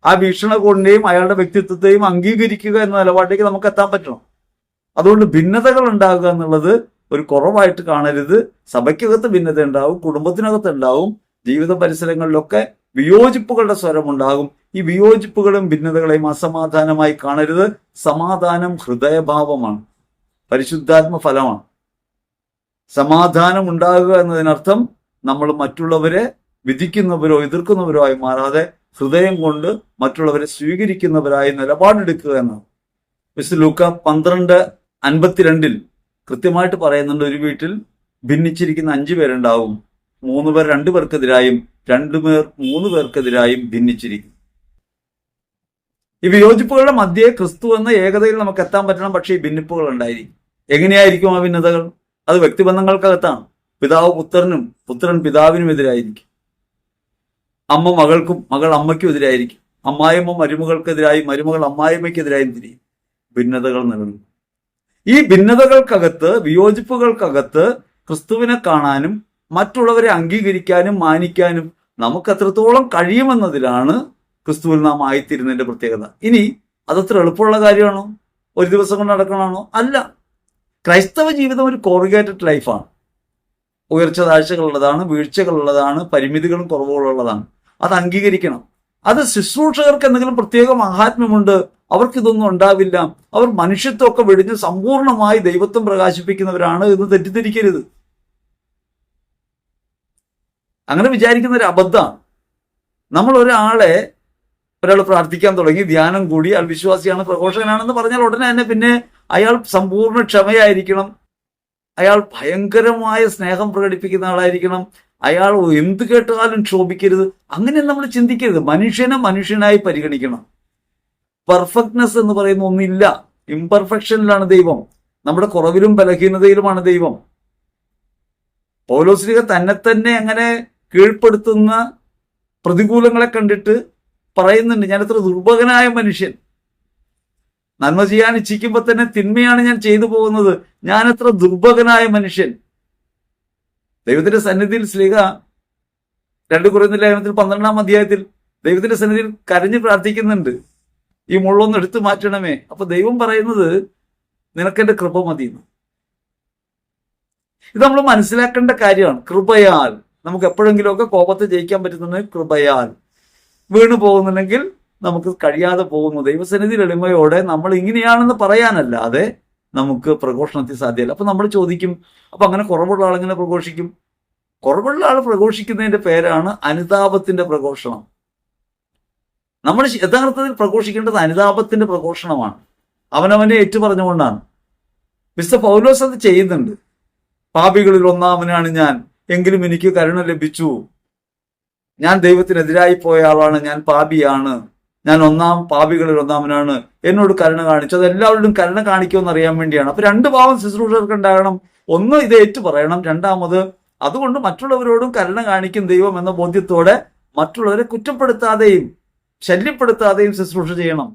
ആ വീക്ഷണകോണിനെയും അയാളുടെ വ്യക്തിത്വത്തെയും അംഗീകരിക്കുക എന്ന നിലപാടിലേക്ക് നമുക്ക് എത്താൻ പറ്റണം. അതുകൊണ്ട് ഭിന്നതകൾ ഉണ്ടാകുക എന്നുള്ളത് ഒരു കുറവായിട്ട് കാണരുത്. സഭയ്ക്കകത്ത് ഭിന്നത ഉണ്ടാവും, കുടുംബത്തിനകത്ത് ഉണ്ടാവും, ജീവിത പരിസരങ്ങളിലൊക്കെ വിയോജിപ്പുകളുടെ സ്വരമുണ്ടാകും. ഈ വിയോജിപ്പുകളും ഭിന്നതകളെയും അസമാധാനമായി കാണരുത്. സമാധാനം ഹൃദയഭാവമാണ്, പരിശുദ്ധാത്മ ഫലമാണ്. സമാധാനം ഉണ്ടാകുക എന്നതിനർത്ഥം നമ്മൾ മറ്റുള്ളവരെ വിധിക്കുന്നവരോ എതിർക്കുന്നവരോ ആയി മാറാതെ ഹൃദയം കൊണ്ട് മറ്റുള്ളവരെ സ്വീകരിക്കുന്നവരായി നിലപാടെടുക്കുക എന്നാണ്. വിശുദ്ധ ലൂക്ക 12:52 കൃത്യമായിട്ട് പറയുന്നുണ്ട്, ഒരു വീട്ടിൽ ഭിന്നിച്ചിരിക്കുന്ന 5 പേരുണ്ടാവും. 3 പേർ 2 പേർക്കെതിരായും 2 പേർ 3 പേർക്കെതിരായും ഭിന്നിച്ചിരിക്കും. ഈ വിയോജിപ്പുകളുടെ മധ്യേ ക്രിസ്തു എന്ന ഏകതയിൽ നമുക്ക് എത്താൻ പറ്റണം. പക്ഷേ ഈ ഭിന്നിപ്പുകൾ ഉണ്ടായിരിക്കും. എങ്ങനെയായിരിക്കും ആ ഭിന്നതകൾ? അത് വ്യക്തിബന്ധങ്ങൾക്കകത്താണ്. പിതാവ് പുത്രനും, പുത്രൻ പിതാവിനും എതിരായിരിക്കും. അമ്മ മകൾക്കും, മകൾ അമ്മയ്ക്കും എതിരായിരിക്കും. അമ്മായിയമ്മ മരുമകൾക്കെതിരായി, മരുമകൾ അമ്മായിയമ്മയ്ക്കെതിരായും തിരിയും. ഭിന്നതകൾ നിലനിൽക്കും. ഈ ഭിന്നതകൾക്കകത്ത്, വിയോജിപ്പുകൾക്കകത്ത് ക്രിസ്തുവിനെ കാണാനും മറ്റുള്ളവരെ അംഗീകരിക്കാനും മാനിക്കാനും നമുക്ക് എത്രത്തോളം കഴിയുമെന്നതിലാണ് ക്രിസ്തുവിൽ നാം ആയിത്തീരുന്നതിന്റെ പ്രത്യേകത. ഇനി അതത്ര എളുപ്പമുള്ള കാര്യമാണോ? ഒരു ദിവസം കൊണ്ട് നടക്കണമാണോ? അല്ല. ക്രൈസ്തവ ജീവിതം ഒരു കോറിഗേറ്റഡ് ലൈഫാണ്. ഉയർച്ച താഴ്ചകളുള്ളതാണ്, വീഴ്ചകളുള്ളതാണ്, പരിമിതികളും കുറവുകളുള്ളതാണ്. അത് അംഗീകരിക്കണം. അത് ശുശ്രൂഷകർക്ക് എന്തെങ്കിലും പ്രത്യേക മഹാത്മ്യമുണ്ട്, അവർക്കിതൊന്നും ഉണ്ടാവില്ല, അവർ മനുഷ്യത്വമൊക്കെ വെടിഞ്ഞ് സമ്പൂർണമായി ദൈവത്വം പ്രകാശിപ്പിക്കുന്നവരാണ് എന്ന് തെറ്റിദ്ധരിക്കരുത്. അങ്ങനെ വിചാരിക്കുന്ന ഒരു അബദ്ധമാണ്. നമ്മൾ ഒരാൾ പ്രാർത്ഥിക്കാൻ തുടങ്ങി, ധ്യാനം കൂടി, അയാൾ വിശ്വാസിയാണ്, പ്രഘോഷകനാണെന്ന് പറഞ്ഞാൽ ഉടനെ തന്നെ പിന്നെ അയാൾ സമ്പൂർണ്ണ ക്ഷമയായിരിക്കണം, അയാൾ ഭയങ്കരമായ സ്നേഹം പ്രകടിപ്പിക്കുന്ന ആളായിരിക്കണം, അയാൾ എന്ത് കേട്ടാലും ക്ഷോഭിക്കരുത്. അങ്ങനെ നമ്മൾ ചിന്തിക്കരുത്. മനുഷ്യനെ മനുഷ്യനായി പരിഗണിക്കണം. പെർഫെക്റ്റ്നെസ് എന്ന് പറയുന്ന ഒന്നില്ല. ഇംപെർഫെക്ഷനിലാണ് ദൈവം. നമ്മുടെ കുറവിലും ബലഹീനതയിലുമാണ് ദൈവം. പൗലോസ്ലീഹ തന്നെ അങ്ങനെ കീഴ്പ്പെടുത്തുന്ന പ്രതികൂലങ്ങളെ കണ്ടിട്ട് പറയുന്നുണ്ട്, ഞാൻ എത്ര ദുർഭകനായ മനുഷ്യൻ. നന്മ ചെയ്യാൻ ഇച്ഛിക്കുമ്പോൾ തന്നെ തിന്മയാണ് ഞാൻ ചെയ്തു പോകുന്നത്. ഞാൻ എത്ര ദുർഭകനായ മനുഷ്യൻ. ദൈവത്തിന്റെ സന്നിധിയിൽ ശ്ലീഹ 2 കൊരിന്ത്യർ ലേഖനത്തിൽ 12-ാം അധ്യായത്തിൽ ദൈവത്തിന്റെ സന്നിധിയിൽ കരഞ്ഞു പ്രാർത്ഥിക്കുന്നുണ്ട്, ഈ മുള്ളൊന്ന് എടുത്തു മാറ്റണമേ. അപ്പൊ ദൈവം പറയുന്നത്, നിനക്കെന്റെ കൃപ മതി. ഇത് നമ്മൾ മനസ്സിലാക്കേണ്ട കാര്യമാണ്. കൃപയാൽ നമുക്ക് എപ്പോഴെങ്കിലുമൊക്കെ കോപത്തെ ജയിക്കാൻ പറ്റുന്നത് കൃപയാൽ. വീണു പോകുന്നുണ്ടെങ്കിൽ നമുക്ക് കഴിയാതെ പോകുന്നു. ദൈവസന്നിധിയിൽ എളിമയോടെ നമ്മൾ ഇങ്ങനെയാണെന്ന് പറയാനല്ലാതെ നമുക്ക് പ്രഘോഷണത്തിൽ സാധ്യമല്ല. അപ്പൊ നമ്മൾ ചോദിക്കും, അപ്പൊ അങ്ങനെ കുറവുള്ള ആളെങ്ങനെ പ്രഘോഷിക്കും? കുറവുള്ള ആൾ പ്രഘോഷിക്കുന്നതിന്റെ പേരാണ് അനുതാപത്തിന്റെ പ്രഘോഷണം. നമ്മൾ യഥാർത്ഥത്തിൽ പ്രഘോഷിക്കേണ്ടത് അനുതാപത്തിന്റെ പ്രഘോഷണമാണ്. അവനവനെ ഏറ്റുപറഞ്ഞുകൊണ്ടാണ്. മിസ്റ്റർ പൗലോസ് അത് ചെയ്യുന്നുണ്ട്. പാപികളിൽ ഒന്നാമനാണ് ഞാൻ, എങ്കിലും എനിക്ക് കരുണ ലഭിച്ചു. ഞാൻ ദൈവത്തിനെതിരായി പോയ ആളാണ്, ഞാൻ പാപിയാണ്, ഞാൻ പാപികളിൽ ഒന്നാമനാണ്, എന്നോട് കരുണ കാണിച്ചു. അത് എല്ലാവരോടും കരുണ കാണിക്കുമെന്ന് അറിയാൻ വേണ്ടിയാണ്. അപ്പൊ 2 ഭാവം ശുശ്രൂഷകർക്ക് ഉണ്ടാകണം. ഒന്ന്, ഇത് ഏറ്റു പറയണം. രണ്ടാമത്, അതുകൊണ്ട് മറ്റുള്ളവരോടും കരുണ കാണിക്കും ദൈവം എന്ന ബോധ്യത്തോടെ മറ്റുള്ളവരെ കുറ്റപ്പെടുത്താതെയും ശല്യപ്പെടുത്താതെയും ശുശ്രൂഷ ചെയ്യണം.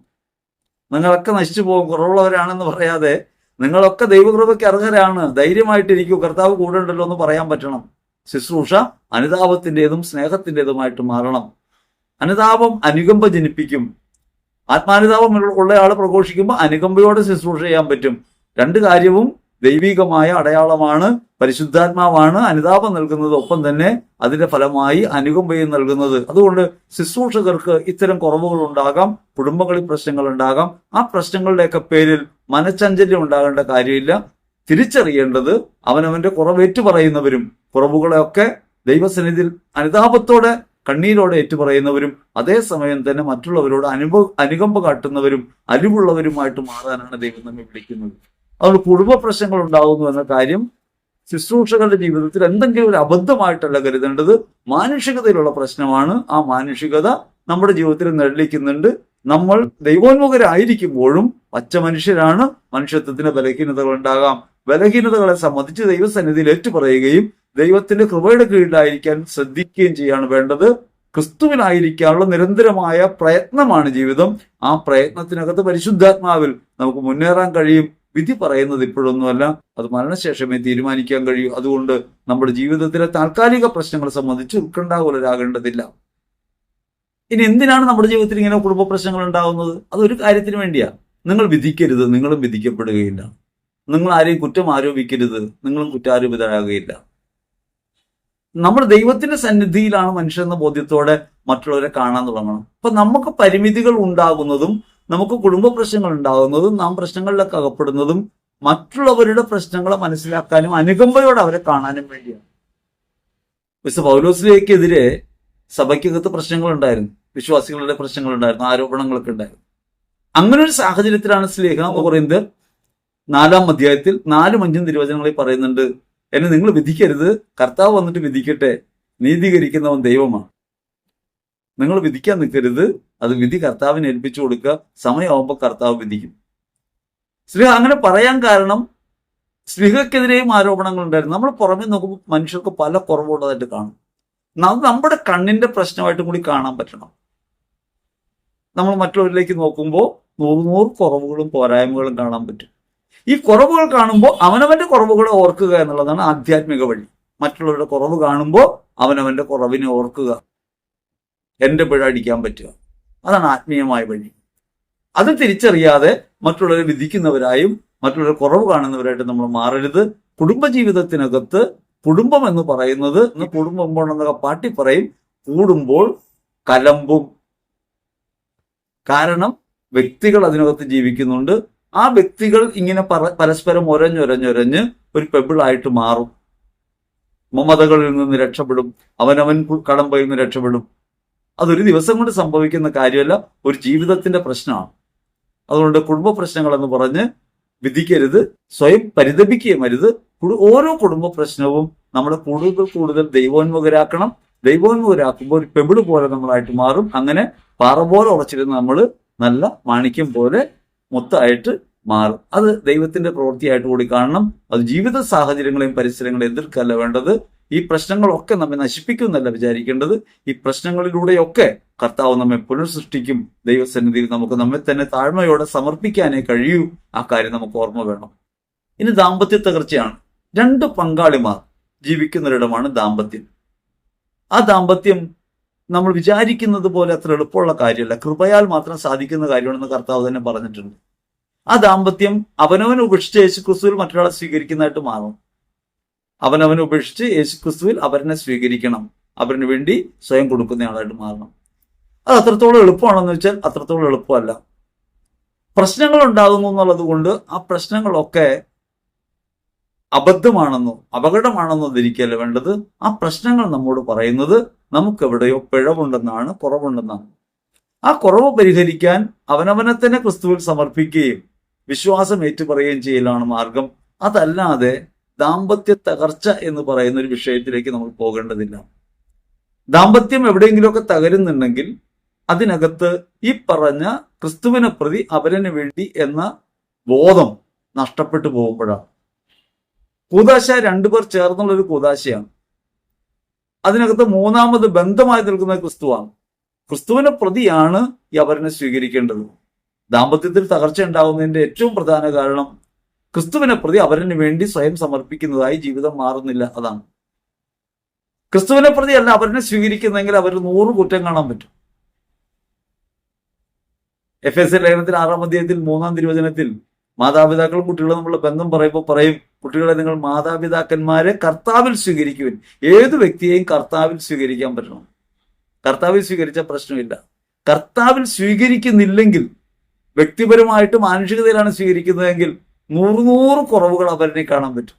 നിങ്ങളൊക്കെ നശിച്ചു പോകും, കുറവുള്ളവരാണെന്ന് പറയാതെ നിങ്ങളൊക്കെ ദൈവകൃപയ്ക്ക് അർഹരാണ്, ധൈര്യമായിട്ടിരിക്കൂ, കർത്താവ് കൂടെ ഉണ്ടല്ലോ എന്ന് പറയാൻ പറ്റണം. ശുശ്രൂഷ അനുതാപത്തിൻ്റെതും സ്നേഹത്തിൻ്റെതുമായിട്ട് മാറണം. അനുതാപം അനുകമ്പ ജനിപ്പിക്കും. ആത്മാനുതാപം ഉള്ള ആൾ പ്രഘോഷിക്കുമ്പോൾ അനുകമ്പയോടെ ശുശ്രൂഷ ചെയ്യാൻ പറ്റും. 2 കാര്യവും ദൈവികമായ അടയാളമാണ്. പരിശുദ്ധാത്മാവാണ് അനുതാപം നൽകുന്നത്, ഒപ്പം തന്നെ അതിന്റെ ഫലമായി അനുകമ്പയും നൽകുന്നത്. അതുകൊണ്ട് ശുശ്രൂഷകർക്ക് ഇത്തരം കുറവുകൾ ഉണ്ടാകാം, കുടുംബങ്ങളിൽ പ്രശ്നങ്ങൾ ഉണ്ടാകാം. ആ പ്രശ്നങ്ങളുടെയൊക്കെ പേരിൽ മനച്ചഞ്ചല്യം ഉണ്ടാകേണ്ട കാര്യമില്ല. തിരിച്ചറിയേണ്ടത് അവനവന്റെ കുറവേറ്റു പറയുന്നവരും കുറവുകളെയൊക്കെ ദൈവസന്നിധിയിൽ അനുതാപത്തോടെ കണ്ണീരോടെ ഏറ്റുപറയുന്നവരും അതേസമയം തന്നെ മറ്റുള്ളവരോട് അനുകമ്പ കാട്ടുന്നവരും അലിവുള്ളവരുമായിട്ട് മാറാനാണ് ദൈവം നമ്മെ വിളിക്കുന്നത്. അതുകൊണ്ട് കുടുംബ പ്രശ്നങ്ങൾ ഉണ്ടാകുന്നു എന്ന കാര്യം ശുശ്രൂഷകളുടെ ജീവിതത്തിൽ എന്തെങ്കിലും ഒരു അബദ്ധമായിട്ടല്ല കരുതേണ്ടത്. മാനുഷികതയിലുള്ള പ്രശ്നമാണ്. ആ മാനുഷികത നമ്മുടെ ജീവിതത്തിൽ നിഴലിക്കുന്നുണ്ട്. നമ്മൾ ദൈവോന്മുഖരായിരിക്കുമ്പോഴും പച്ച മനുഷ്യരാണ്. മനുഷ്യത്വത്തിന് ബലഹീനതകൾ ഉണ്ടാകാം. ബലഹീനതകളെ സംബന്ധിച്ച് ദൈവസന്നിധിയിൽ ഏറ്റുപറയുകയും ദൈവത്തിന്റെ കൃപയുടെ കീഴിലായിരിക്കാൻ ശ്രദ്ധിക്കുകയും ചെയ്യാണ് വേണ്ടത്. ക്രിസ്തുവിനായിരിക്കാനുള്ള നിരന്തരമായ പ്രയത്നമാണ് ജീവിതം. ആ പ്രയത്നത്തിനകത്ത് പരിശുദ്ധാത്മാവിൽ നമുക്ക് മുന്നേറാൻ കഴിയും. വിധി പറയുന്നത് ഇപ്പോഴൊന്നുമല്ല, അത് മരണശേഷമേ തീരുമാനിക്കാൻ കഴിയൂ. അതുകൊണ്ട് നമ്മുടെ ജീവിതത്തിലെ താൽക്കാലിക പ്രശ്നങ്ങളെ സംബന്ധിച്ച് ഉത്കണ്ഠാകുലരാകേണ്ടതില്ല. ഇനി എന്തിനാണ് നമ്മുടെ ജീവിതത്തിൽ ഇങ്ങനെ കുടുംബ പ്രശ്നങ്ങൾ ഉണ്ടാകുന്നത്? അതൊരു കാര്യത്തിന് വേണ്ടിയാ. നിങ്ങൾ വിധിക്കരുത്, നിങ്ങളും വിധിക്കപ്പെടുകയില്ല. നിങ്ങൾ ആരെയും കുറ്റം ആരോപിക്കരുത്, നിങ്ങളും കുറ്റാരോപിതരാകുകയില്ല. നമ്മൾ ദൈവത്തിന്റെ സന്നിധിയിലാണ് മനുഷ്യരെന്ന ബോധ്യത്തോടെ മറ്റുള്ളവരെ കാണാൻ തുടങ്ങണം. അപ്പൊ നമുക്ക് പരിമിതികൾ ഉണ്ടാകുന്നതും നമുക്ക് കുടുംബ പ്രശ്നങ്ങൾ ഉണ്ടാകുന്നതും നാം പ്രശ്നങ്ങളിലൊക്കെ അകപ്പെടുന്നതും മറ്റുള്ളവരുടെ പ്രശ്നങ്ങളെ മനസ്സിലാക്കാനും അനുകമ്പയോടെ അവരെ കാണാനും വേണ്ടിയാണ്. മിസ്റ്റർ പൗലോസ്ലീഹയ്ക്കെതിരെ സഭയ്ക്കകത്ത് പ്രശ്നങ്ങളുണ്ടായിരുന്നു, വിശ്വാസികളുടെ പ്രശ്നങ്ങളുണ്ടായിരുന്നു, ആരോപണങ്ങളൊക്കെ ഉണ്ടായിരുന്നു. അങ്ങനെ ഒരു സാഹചര്യത്തിലാണ് സ്ലീഹ കൊരിന്ത്യർ 4-ാം അധ്യായത്തിൽ 4-5 തിരുവചനങ്ങളിൽ പറയുന്നുണ്ട്, എന്നെ നിങ്ങൾ വിധിക്കരുത്, കർത്താവ് വന്നിട്ട് വിധിക്കട്ടെ, നീതീകരിക്കുന്നവൻ ദൈവമാണ്. നിങ്ങൾ വിധിക്കാൻ നിൽക്കരുത്, അത് വിധി കർത്താവിനെ ഏൽപ്പിച്ചു കൊടുക്കുക, സമയമാകുമ്പോൾ കർത്താവ് വിധിക്കും. സ്ലീഹ അങ്ങനെ പറയാൻ കാരണം സ്ലീഹയ്ക്കെതിരെയും ആരോപണങ്ങൾ ഉണ്ടായിരുന്നു. നമ്മൾ പുറമെ നോക്കുമ്പോൾ മനുഷ്യർക്ക് പല കുറവുള്ളതായിട്ട് കാണും. നമ്മുടെ കണ്ണിന്റെ പ്രശ്നമായിട്ടും കൂടി കാണാൻ പറ്റണം. നമ്മൾ മറ്റുള്ളവരിലേക്ക് നോക്കുമ്പോൾ 100 കുറവുകളും പോരായ്മകളും കാണാൻ പറ്റും. ഈ കുറവുകൾ കാണുമ്പോൾ അവനവന്റെ കുറവുകളെ ഓർക്കുക എന്നുള്ളതാണ് ആധ്യാത്മിക വഴി. മറ്റുള്ളവരുടെ കുറവ് കാണുമ്പോൾ അവനവന്റെ കുറവിനെ ഓർക്കുക, എന്റെ പിഴ അടിക്കാൻ പറ്റുക, അതാണ് ആത്മീയമായ വഴി. അത് തിരിച്ചറിയാതെ മറ്റുള്ളവരെ വിധിക്കുന്നവരായും മറ്റുള്ളവരെ കുറവ് കാണുന്നവരായിട്ട് നമ്മൾ മാറരുത്. കുടുംബജീവിതത്തിനകത്ത് കുടുംബം എന്ന് പറയുന്നത്, കുടുംബം പോണെന്നൊക്കെ പാട്ടി പറയും, കൂടുമ്പോൾ കലമ്പും. കാരണം വ്യക്തികൾ അതിനകത്ത് ജീവിക്കുന്നുണ്ട്. ആ വ്യക്തികൾ ഇങ്ങനെ പരസ്പരം ഒരഞ്ഞൊരഞ്ഞൊരഞ്ഞ് ഒരു പെബിളായിട്ട് മാറും. മമതകളിൽ നിന്ന് രക്ഷപ്പെടും, അവനവൻ കടമ്പയിൽ നിന്ന് രക്ഷപ്പെടും. അതൊരു ദിവസം കൊണ്ട് സംഭവിക്കുന്ന കാര്യമല്ല, ഒരു ജീവിതത്തിന്റെ പ്രശ്നമാണ്. അതുകൊണ്ട് കുടുംബ പ്രശ്നങ്ങൾ എന്ന് പറഞ്ഞ് വിധിക്കരുത്, സ്വയം പരിതപിക്കുകയും അരുത്. ഓരോ കുടുംബ പ്രശ്നവും നമ്മൾ കൂടുതൽ കൂടുതൽ ദൈവോന്മുഖരാക്കണം. ദൈവോന്മുഖരാക്കുമ്പോൾ ഒരു പെബിള് പോലെ നമ്മളായിട്ട് മാറും. അങ്ങനെ പാറ പോലെ ഉറച്ചിരുന്ന് നമ്മൾ നല്ല മാണിക്യം പോലെ മൊത്തമായിട്ട് മാറും. അത് ദൈവത്തിന്റെ പ്രവൃത്തിയായിട്ട് കൂടി കാണണം. അത് ജീവിത സാഹചര്യങ്ങളെയും പരിസരങ്ങളെയും എതിർക്കല്ല വേണ്ടത്. ഈ പ്രശ്നങ്ങളൊക്കെ നമ്മെ നശിപ്പിക്കുമെന്നല്ല വിചാരിക്കേണ്ടത്. ഈ പ്രശ്നങ്ങളിലൂടെയൊക്കെ കർത്താവ് നമ്മെ പുനഃസൃഷ്ടിക്കും. ദൈവസന്നിധിയിൽ നമുക്ക് നമ്മെ തന്നെ താഴ്മയോടെ സമർപ്പിക്കാനേ കഴിയൂ. ആ കാര്യം നമുക്ക് ഓർമ്മ വേണം. ഇനി ദാമ്പത്യ തകർച്ചയാണ്. രണ്ട് പങ്കാളിമാർ ജീവിക്കുന്നൊരിടമാണ് ദാമ്പത്യം. ആ ദാമ്പത്യം നമ്മൾ വിചാരിക്കുന്നത് പോലെ അത്ര എളുപ്പമുള്ള കാര്യമല്ല. കൃപയാൽ മാത്രം സാധിക്കുന്ന കാര്യമാണെന്ന് കർത്താവ് തന്നെ പറഞ്ഞിട്ടുണ്ട്. ആ ദാമ്പത്യം അവനവനെ ഉപേക്ഷിച്ച് യേശുക്രിസ്തുവിൽ മറ്റൊരാളെ സ്വീകരിക്കുന്നതായിട്ട് മാറും. അവനവനെ ഉപേക്ഷിച്ച് യേശുക്രിസ്തുവിൽ അവരനെ സ്വീകരിക്കണം. അവരിന് വേണ്ടി സ്വയം കൊടുക്കുന്നയാളായിട്ട് മാറണം. അത് അത്രത്തോളം എളുപ്പമാണെന്ന് വെച്ചാൽ അത്രത്തോളം എളുപ്പമല്ല. പ്രശ്നങ്ങൾ ഉണ്ടാകുന്നു എന്നുള്ളത് കൊണ്ട് ആ പ്രശ്നങ്ങളൊക്കെ അബദ്ധമാണെന്നോ അപകടമാണെന്നോ ധരിക്കല്ല വേണ്ടത്. ആ പ്രശ്നങ്ങൾ നമ്മോട് പറയുന്നത് നമുക്കെവിടെയോ പിഴവുണ്ടെന്നാണ്, കുറവുണ്ടെന്നാണ്. ആ കുറവ് പരിഹരിക്കാൻ അവനവനെ തന്നെ ക്രിസ്തുവിൽ സമർപ്പിക്കുകയും വിശ്വാസം ഏറ്റുപറയുകയും ചെയ്യലാണ് മാർഗം. അതല്ലാതെ ദാമ്പത്യ തകർച്ച എന്ന് പറയുന്ന ഒരു വിഷയത്തിലേക്ക് നമ്മൾ പോകേണ്ടതില്ല. ദാമ്പത്യം എവിടെയെങ്കിലുമൊക്കെ തകരുന്നുണ്ടെങ്കിൽ അതിനകത്ത് ഈ പറഞ്ഞ ക്രിസ്തുവിനെ പ്രതി അവരന് വേണ്ടി എന്ന ബോധം നഷ്ടപ്പെട്ടു പോകുമ്പോഴാണ്. കൂദാശ രണ്ടുപേർ ചേർന്നുള്ളൊരു കൂദാശയാണ്. അതിനകത്ത് മൂന്നാമത് ബന്ധമായി നിൽക്കുന്ന ക്രിസ്തുവാണ്. ക്രിസ്തുവിനെ പ്രതിയാണ് ഈ അവരനെ സ്വീകരിക്കേണ്ടത്. ദാമ്പത്യത്തിൽ തകർച്ച ഉണ്ടാകുന്നതിന്റെ ഏറ്റവും പ്രധാന കാരണം ക്രിസ്തുവിനെ പ്രതി അവരന് വേണ്ടി സ്വയം സമർപ്പിക്കുന്നതായി ജീവിതം മാറുന്നില്ല. അതാണ്. ക്രിസ്തുവിനെ പ്രതി അല്ല അവരനെ സ്വീകരിക്കുന്നെങ്കിൽ അവർ 100 കുറ്റം കാണാൻ പറ്റും. എഫേസ്യർ ലേഖനത്തിൽ 6-ാം അധ്യായത്തിൽ 3-ാം തിരുവചനത്തിൽ മാതാപിതാക്കളും കുട്ടികളും തമ്മിലുള്ള ബന്ധം പറയുമ്പോൾ പറയും, കുട്ടികളെ നിങ്ങൾ മാതാപിതാക്കന്മാരെ കർത്താവിൽ സ്വീകരിക്കുവിൻ. ഏത് വ്യക്തിയെയും കർത്താവിൽ സ്വീകരിക്കാൻ പറ്റണം. കർത്താവിൽ സ്വീകരിച്ച പ്രശ്നമില്ല. കർത്താവിൽ സ്വീകരിക്കുന്നില്ലെങ്കിൽ, വ്യക്തിപരമായിട്ട് മാനുഷികതയിലാണ് സ്വീകരിക്കുന്നതെങ്കിൽ 100 കുറവുകൾ അവരെ കാണാൻ പറ്റും.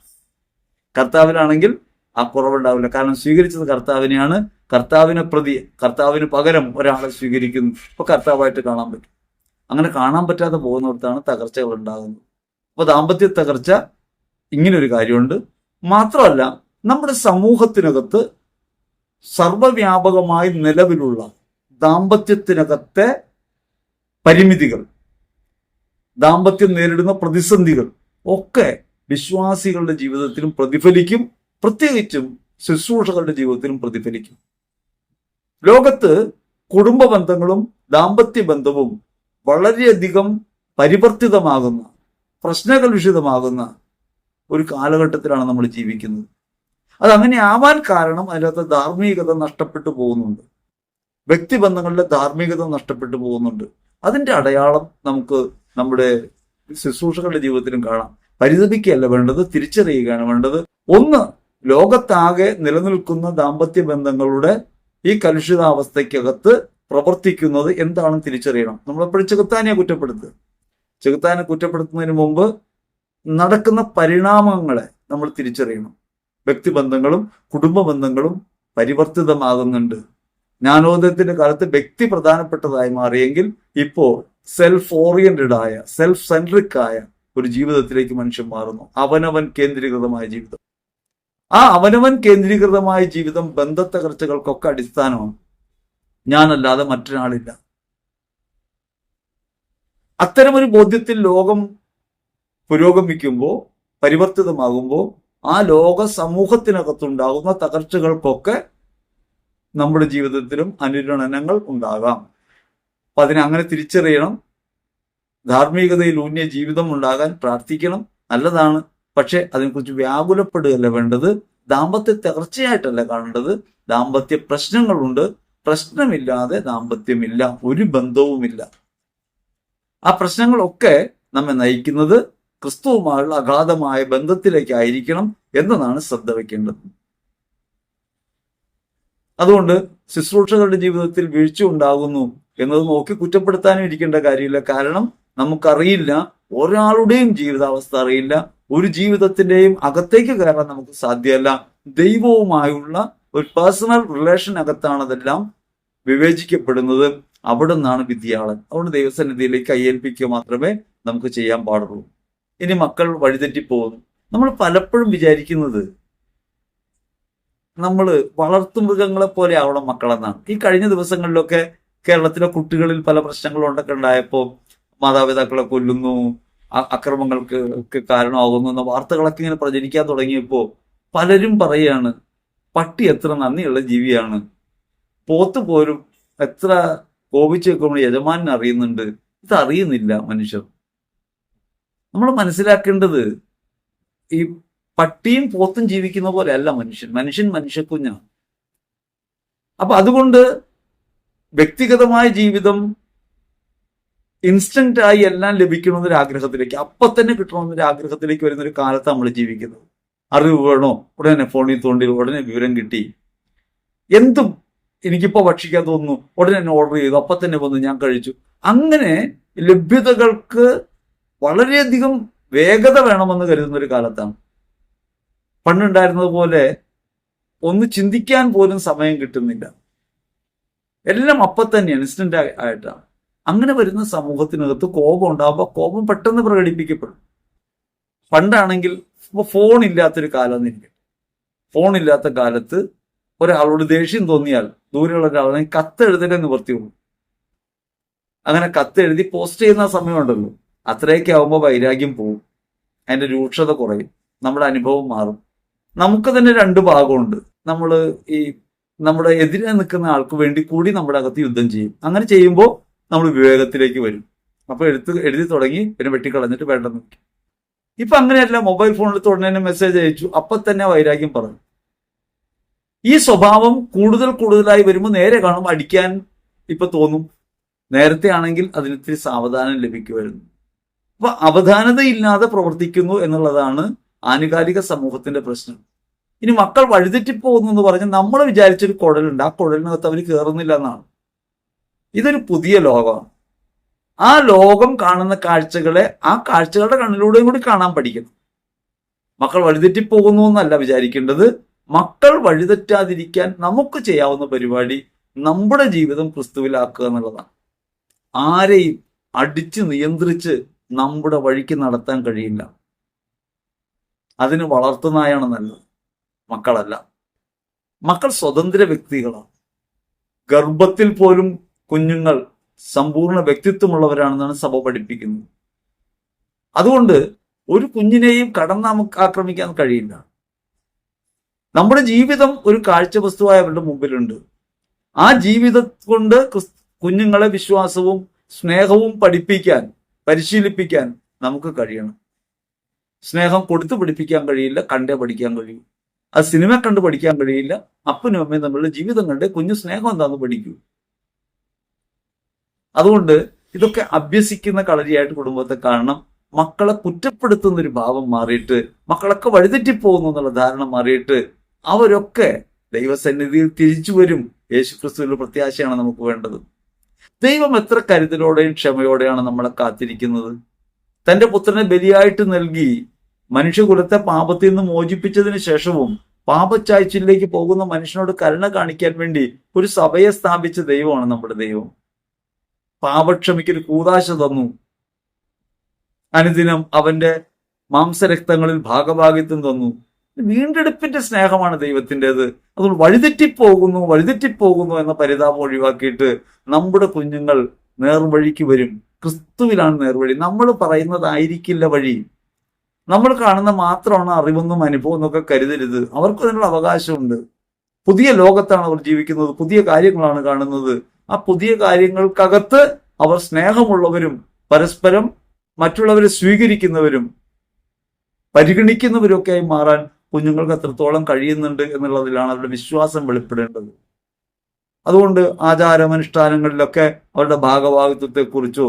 കർത്താവിലാണെങ്കിൽ ആ കുറവുണ്ടാവില്ല. കാരണം സ്വീകരിച്ചത് കർത്താവിനെയാണ്. കർത്താവിനെ പ്രതി, കർത്താവിന് പകരം ഒരാളെ സ്വീകരിക്കുന്നു. അപ്പൊ കർത്താവായിട്ട് കാണാൻ പറ്റും. അങ്ങനെ കാണാൻ പറ്റാതെ പോകുന്നിടത്താണ് തകർച്ചകൾ ഉണ്ടാകുന്നത്. അപ്പൊ ദാമ്പത്യ തകർച്ച ഇങ്ങനൊരു കാര്യമുണ്ട്. മാത്രമല്ല, നമ്മുടെ സമൂഹത്തിനകത്ത് സർവവ്യാപകമായി നിലവിലുള്ള ദാമ്പത്യത്തിനകത്തെ പരിമിതികൾ, ദാമ്പത്യം നേരിടുന്ന പ്രതിസന്ധികൾ ഒക്കെ വിശ്വാസികളുടെ ജീവിതത്തിലും പ്രതിഫലിക്കും. പ്രത്യേകിച്ചും ശുശ്രൂഷകളുടെ ജീവിതത്തിലും പ്രതിഫലിക്കും. ലോകത്ത് കുടുംബ ബന്ധങ്ങളും ദാമ്പത്യ ബന്ധവും വളരെയധികം പരിവർത്തിതമാകുന്ന, പ്രശ്നകലുഷിതമാകുന്ന ഒരു കാലഘട്ടത്തിലാണ് നമ്മൾ ജീവിക്കുന്നത്. അതങ്ങനെ ആവാൻ കാരണം അതിനകത്ത് ധാർമ്മികത നഷ്ടപ്പെട്ടു പോകുന്നുണ്ട്. വ്യക്തിബന്ധങ്ങളുടെ ധാർമ്മികത നഷ്ടപ്പെട്ടു പോകുന്നുണ്ട്. അതിന്റെ അടയാളം നമുക്ക് നമ്മുടെ ശുശ്രൂഷകളുടെ ജീവിതത്തിലും കാണാം. പരിതപിക്കുകയല്ല വേണ്ടത്, തിരിച്ചറിയുകയാണ് വേണ്ടത്. ഒന്ന്, ലോകത്താകെ നിലനിൽക്കുന്ന ദാമ്പത്യ ബന്ധങ്ങളുടെ ഈ കലുഷിതാവസ്ഥയ്ക്കകത്ത് പ്രവർത്തിക്കുന്നത് എന്താണെന്ന് തിരിച്ചറിയണം. നമ്മളെപ്പോഴും ചെകുത്താനെ കുറ്റപ്പെടുത്തുക. ചെകുത്താനെ കുറ്റപ്പെടുത്തുന്നതിന് മുമ്പ് നടക്കുന്ന പരിണാമങ്ങളെ നമ്മൾ തിരിച്ചറിയണം. വ്യക്തിബന്ധങ്ങളും കുടുംബ ബന്ധങ്ങളും പരിവർത്തിതമാകുന്നുണ്ട്. ജ്ഞാനോദയത്തിന്റെ കാലത്ത് വ്യക്തി പ്രധാനപ്പെട്ടതായി മാറിയെങ്കിൽ ഇപ്പോൾ സെൽഫ് ഓറിയന്റഡ് ആയ, സെൽഫ് സെൻട്രിക് ആയ ഒരു ജീവിതത്തിലേക്ക് മനുഷ്യൻ മാറുന്നു. അവനവൻ കേന്ദ്രീകൃതമായ ജീവിതം. ആ അവനവൻ കേന്ദ്രീകൃതമായ ജീവിതം ബന്ധത്തകർച്ചകൾക്കൊക്കെ അടിസ്ഥാനമാണ്. ഞാനല്ലാതെ മറ്റൊരാളില്ല. അത്തരമൊരു ബോധ്യത്തിൽ ലോകം പുരോഗമിക്കുമ്പോൾ, പരിവർത്തിതമാകുമ്പോൾ, ആ ലോക സമൂഹത്തിനകത്തുണ്ടാകുന്ന തകർച്ചകൾക്കൊക്കെ നമ്മുടെ ജീവിതത്തിലും അനുരണനങ്ങൾ ഉണ്ടാകാം. അപ്പൊ അതിനെ അങ്ങനെ തിരിച്ചറിയണം. ധാർമ്മികതയിൽ ഊന്നിയ ജീവിതം ഉണ്ടാകാൻ പ്രാർത്ഥിക്കണം. നല്ലതാണ്. പക്ഷെ അതിനെക്കുറിച്ച് വ്യാകുലപ്പെടുകയല്ല വേണ്ടത്. ദാമ്പത്യ തകർച്ചയായിട്ടല്ല കാണേണ്ടത്. ദാമ്പത്യ പ്രശ്നങ്ങളുണ്ട്. പ്രശ്നമില്ലാതെ ദാമ്പത്യമില്ല, ഒരു ബന്ധവുമില്ല. ആ പ്രശ്നങ്ങളൊക്കെ നമ്മെ നയിക്കുന്നത് ക്രിസ്തുവുമായുള്ള അഗാധമായ ബന്ധത്തിലേക്കായിരിക്കണം എന്നതാണ് ശ്രദ്ധ വയ്ക്കേണ്ടത്. അതുകൊണ്ട് ശുശ്രൂഷകളുടെ ജീവിതത്തിൽ വീഴ്ച ഉണ്ടാകുന്നു എന്നത് നോക്കി കുറ്റപ്പെടുത്താനും ഇരിക്കേണ്ട കാര്യമില്ല. കാരണം നമുക്കറിയില്ല, ഒരാളുടെയും ജീവിതാവസ്ഥ അറിയില്ല. ഒരു ജീവിതത്തിന്റെയും അകത്തേക്ക് കയറാൻ നമുക്ക് സാധ്യമല്ല. ദൈവവുമായുള്ള ഒരു പേഴ്സണൽ റിലേഷൻ അകത്താണ് അതെല്ലാം വിവേചിക്കപ്പെടുന്നത്. അവിടെ നിന്നാണ് വിദ്യാളൻ. അതുകൊണ്ട് ദൈവസന്നിധിയിലേക്ക് കയ്യേൽപ്പിക്കുക മാത്രമേ നമുക്ക് ചെയ്യാൻ പാടുള്ളൂ. ഇനി മക്കൾ വഴിതെറ്റിപ്പോകുന്നു. നമ്മൾ പലപ്പോഴും വിചാരിക്കുന്നത് നമ്മൾ വളർത്തുമൃഗങ്ങളെ പോലെ ആവണം മക്കളെന്നാണ്. ഈ കഴിഞ്ഞ ദിവസങ്ങളിലൊക്കെ കേരളത്തിലെ കുട്ടികളിൽ പല പ്രശ്നങ്ങളും ഉണ്ടായപ്പോൾ മാതാപിതാക്കളെ കൊല്ലുന്നു, അക്രമങ്ങൾക്ക് ഒക്കെ കാരണമാകുന്നു എന്ന വാർത്തകളൊക്കെ ഇങ്ങനെ പ്രചരിക്കാൻ തുടങ്ങിയപ്പോൾ പലരും പറയാണ് പട്ടി എത്ര നന്ദിയുള്ള ജീവിയാണ്, പോത്ത് പോലും എത്ര കോപിച്ച് വെക്കുമ്പോൾ യജമാനൻ അറിയുന്നുണ്ട്, ഇതറിയുന്നില്ല മനുഷ്യർ. നമ്മൾ മനസ്സിലാക്കേണ്ടത് ഈ പട്ടിയും പോത്തും ജീവിക്കുന്ന പോലെ അല്ല മനുഷ്യൻ മനുഷ്യക്കുഞ്ഞാണ്. അപ്പൊ അതുകൊണ്ട് വ്യക്തിഗതമായ ജീവിതം ഇൻസ്റ്റന്റ് ആയി എല്ലാം ലഭിക്കണമെന്നൊരു ആഗ്രഹത്തിലേക്ക്, അപ്പൊ തന്നെ കിട്ടണമെന്നൊരു ആഗ്രഹത്തിലേക്ക് വരുന്നൊരു കാലത്ത് നമ്മൾ ജീവിക്കുന്നത്. അറിവ് വേണോ, ഉടനെ ഫോണിൽ തോണ്ടി ഉടനെ വിവരം കിട്ടി, എന്തും എനിക്കിപ്പോ ഭക്ഷിക്കാൻ തോന്നുന്നു ഉടനെ തന്നെ ഓർഡർ ചെയ്തു, അപ്പൊ തന്നെ വന്നു ഞാൻ കഴിച്ചു. അങ്ങനെ ലഭ്യതകൾക്ക് വളരെയധികം വേഗത വേണമെന്ന് കരുതുന്ന ഒരു കാലത്താണ്. പണ്ടുണ്ടായിരുന്നത് പോലെ ഒന്ന് ചിന്തിക്കാൻ പോലും സമയം കിട്ടുന്നില്ല, എല്ലാം അപ്പം തന്നെയാണ്, ഇൻസ്റ്റന്റ് ആയിട്ടാണ്. അങ്ങനെ വരുന്ന സമൂഹത്തിനകത്ത് കോപം ഉണ്ടാകുമ്പോൾ കോപം പെട്ടെന്ന് പ്രകടിപ്പിക്കപ്പെടും. പണ്ടാണെങ്കിൽ ഇപ്പൊ ഫോണില്ലാത്തൊരു കാലം എന്നിരിക്കും, ഫോണില്ലാത്ത കാലത്ത് ഒരാളോട് ദേഷ്യം തോന്നിയാൽ ദൂരെയുള്ള ഒരാളെ കത്തെഴുതലേ നിവർത്തിയുള്ളൂ. അങ്ങനെ കത്തെഴുതി പോസ്റ്റ് ചെയ്യുന്ന സമയമുണ്ടല്ലോ, അത്രയൊക്കെ ആവുമ്പോൾ വൈരാഗ്യം പോവും, അതിന്റെ രൂക്ഷത കുറയും, നമ്മുടെ അനുഭവം മാറും. നമുക്ക് തന്നെ രണ്ട് ഭാഗമുണ്ട്. നമ്മൾ ഈ നമ്മുടെ എതിരെ നിൽക്കുന്ന ആൾക്ക് വേണ്ടി കൂടി നമ്മുടെ അകത്ത് യുദ്ധം ചെയ്യും. അങ്ങനെ ചെയ്യുമ്പോൾ നമ്മൾ വിവേകത്തിലേക്ക് വരും. അപ്പൊ എഴുതി തുടങ്ങി പിന്നെ വെട്ടിക്കളഞ്ഞിട്ട് വേണ്ടെന്ന് വെക്കും. ഇപ്പൊ അങ്ങനെയല്ല, മൊബൈൽ ഫോണിൽ തുടനെ മെസ്സേജ് അയച്ചു, അപ്പൊ തന്നെ വൈരാഗ്യം പറഞ്ഞു. ഈ സ്വഭാവം കൂടുതലായി വരുമ്പോൾ നേരെ കാണും അടിക്കാൻ ഇപ്പൊ തോന്നും. നേരത്തെ ആണെങ്കിൽ അതിനിത്തിരി സാവധാനം ലഭിക്കുമായിരുന്നു. അപ്പൊ അവധാനതയില്ലാതെ പ്രവർത്തിക്കുന്നു എന്നുള്ളതാണ് ആനുകാലിക സമൂഹത്തിന്റെ പ്രശ്നം. ഇനി മക്കൾ വഴിതെറ്റിപ്പോകുന്നു എന്ന് പറഞ്ഞാൽ നമ്മൾ വിചാരിച്ചൊരു കുഴലുണ്ട്, ആ കുഴലിനകത്ത് അവർ കയറുന്നില്ല എന്നാണ്. ഇതൊരു പുതിയ ലോകമാണ്. ആ ലോകം കാണുന്ന കാഴ്ചകളെ ആ കാഴ്ചകളുടെ കണ്ണിലൂടെയും കൂടി കാണാൻ പഠിക്കണം. മക്കൾ വഴിതെറ്റിപ്പോകുന്നു എന്നല്ല വിചാരിക്കേണ്ടത്. മക്കൾ വഴിതെറ്റാതിരിക്കാൻ നമുക്ക് ചെയ്യാവുന്ന പരിപാടി നമ്മുടെ ജീവിതം ക്രിസ്തുവിലാക്കുക എന്നുള്ളതാണ്. ആരെയും അടിച്ച് നിയന്ത്രിച്ച് നമ്മുടെ വഴിക്ക് നടത്താൻ കഴിയില്ല. അതിന് വളർത്തുനായാണ് നല്ലത്, മക്കളല്ല. മക്കൾ സ്വതന്ത്ര വ്യക്തികളാണ്. ഗർഭത്തിൽ പോലും കുഞ്ഞുങ്ങൾ സമ്പൂർണ്ണ വ്യക്തിത്വമുള്ളവരാണെന്നാണ് സഭ പഠിപ്പിക്കുന്നത്. അതുകൊണ്ട് ഒരു കുഞ്ഞിനെയും ആക്രമിക്കാൻ കഴിയില്ല. നമ്മുടെ ജീവിതം ഒരു കാഴ്ച വസ്തുവായി അവരുടെ മുമ്പിലുണ്ട്. ആ ജീവിതം കൊണ്ട് കുഞ്ഞുങ്ങളെ വിശ്വാസവും സ്നേഹവും പരിശീലിപ്പിക്കാൻ നമുക്ക് കഴിയണം. സ്നേഹം കൊടുത്തു പഠിപ്പിക്കാൻ കഴിയില്ല, കണ്ടേ പഠിക്കാൻ കഴിയും. അത് സിനിമ കണ്ട് പഠിക്കാൻ കഴിയില്ല. അപ്പനും അമ്മയും തമ്മിലുള്ള ജീവിതം കണ്ട് കുഞ്ഞു സ്നേഹം എന്താന്ന് പഠിക്കൂ. അതുകൊണ്ട് ഇതൊക്കെ അഭ്യസിക്കുന്ന കളരിയായിട്ട് കുടുംബത്തെ കാണണം. മക്കളെ കുറ്റപ്പെടുത്തുന്ന ഒരു ഭാവം മാറിയിട്ട്, മക്കളൊക്കെ വഴിതെറ്റിപ്പോകുന്നു എന്നുള്ള ധാരണ മാറിയിട്ട് അവരൊക്കെ ദൈവസന്നിധിയിൽ തിരിച്ചു വരും. യേശുക്രിസ്തുവിന്റെ പ്രത്യാശയാണ് നമുക്ക് വേണ്ടത്. ദൈവം എത്ര കരുതലോടെയും ക്ഷമയോടെയാണ് നമ്മളെ കാത്തിരിക്കുന്നത്. തന്റെ പുത്രനെ ബലിയായിട്ട് നൽകി മനുഷ്യകുലത്തെ പാപത്തിൽ നിന്ന് മോചിപ്പിച്ചതിന് ശേഷവും പാപച്ചായ്ച്ചിലേക്ക് പോകുന്ന മനുഷ്യനോട് കരുണ കാണിക്കാൻ വേണ്ടി ഒരു സഭയെ സ്ഥാപിച്ച ദൈവമാണ് നമ്മുടെ ദൈവം. പാപക്ഷമിക്കൊരു കൂദാശ തന്നു. അനുദിനം അവന്റെ മാംസരക്തങ്ങളിൽ ഭാഗഭാഗിത്വം തന്നു. വീണ്ടെടുപ്പിന്റെ സ്നേഹമാണ് ദൈവത്തിൻ്റെത്. അതുകൊണ്ട് വഴിതെറ്റിപ്പോകുന്നു എന്ന പരിതാപം ഒഴിവാക്കിയിട്ട് നമ്മുടെ കുഞ്ഞുങ്ങൾ നേർവഴിക്ക് വരും. ക്രിസ്തുവിലാണ് നേർവഴി. നമ്മൾ പറയുന്നതായിരിക്കില്ല വഴി. നമ്മൾ കാണുന്ന മാത്രമാണ് അറിവെന്നും അനുഭവം എന്നൊക്കെ കരുതരുത്. അവർക്ക് അതിനുള്ള അവകാശമുണ്ട്. പുതിയ ലോകത്താണ് അവർ ജീവിക്കുന്നത്, പുതിയ കാര്യങ്ങളാണ് കാണുന്നത്. ആ പുതിയ കാര്യങ്ങൾക്കകത്ത് അവർ സ്നേഹമുള്ളവരും പരസ്പരം മറ്റുള്ളവരെ സ്വീകരിക്കുന്നവരും പരിഗണിക്കുന്നവരും ഒക്കെ ആയി മാറാൻ കുഞ്ഞുങ്ങൾക്ക് എത്രത്തോളം കഴിയുന്നുണ്ട് എന്നുള്ളതിലാണ് അവരുടെ വിശ്വാസം വെളിപ്പെടേണ്ടത്. അതുകൊണ്ട് ആചാരമനുഷ്ഠാനങ്ങളിലൊക്കെ അവരുടെ ഭാഗവാഹിത്വത്തെക്കുറിച്ചോ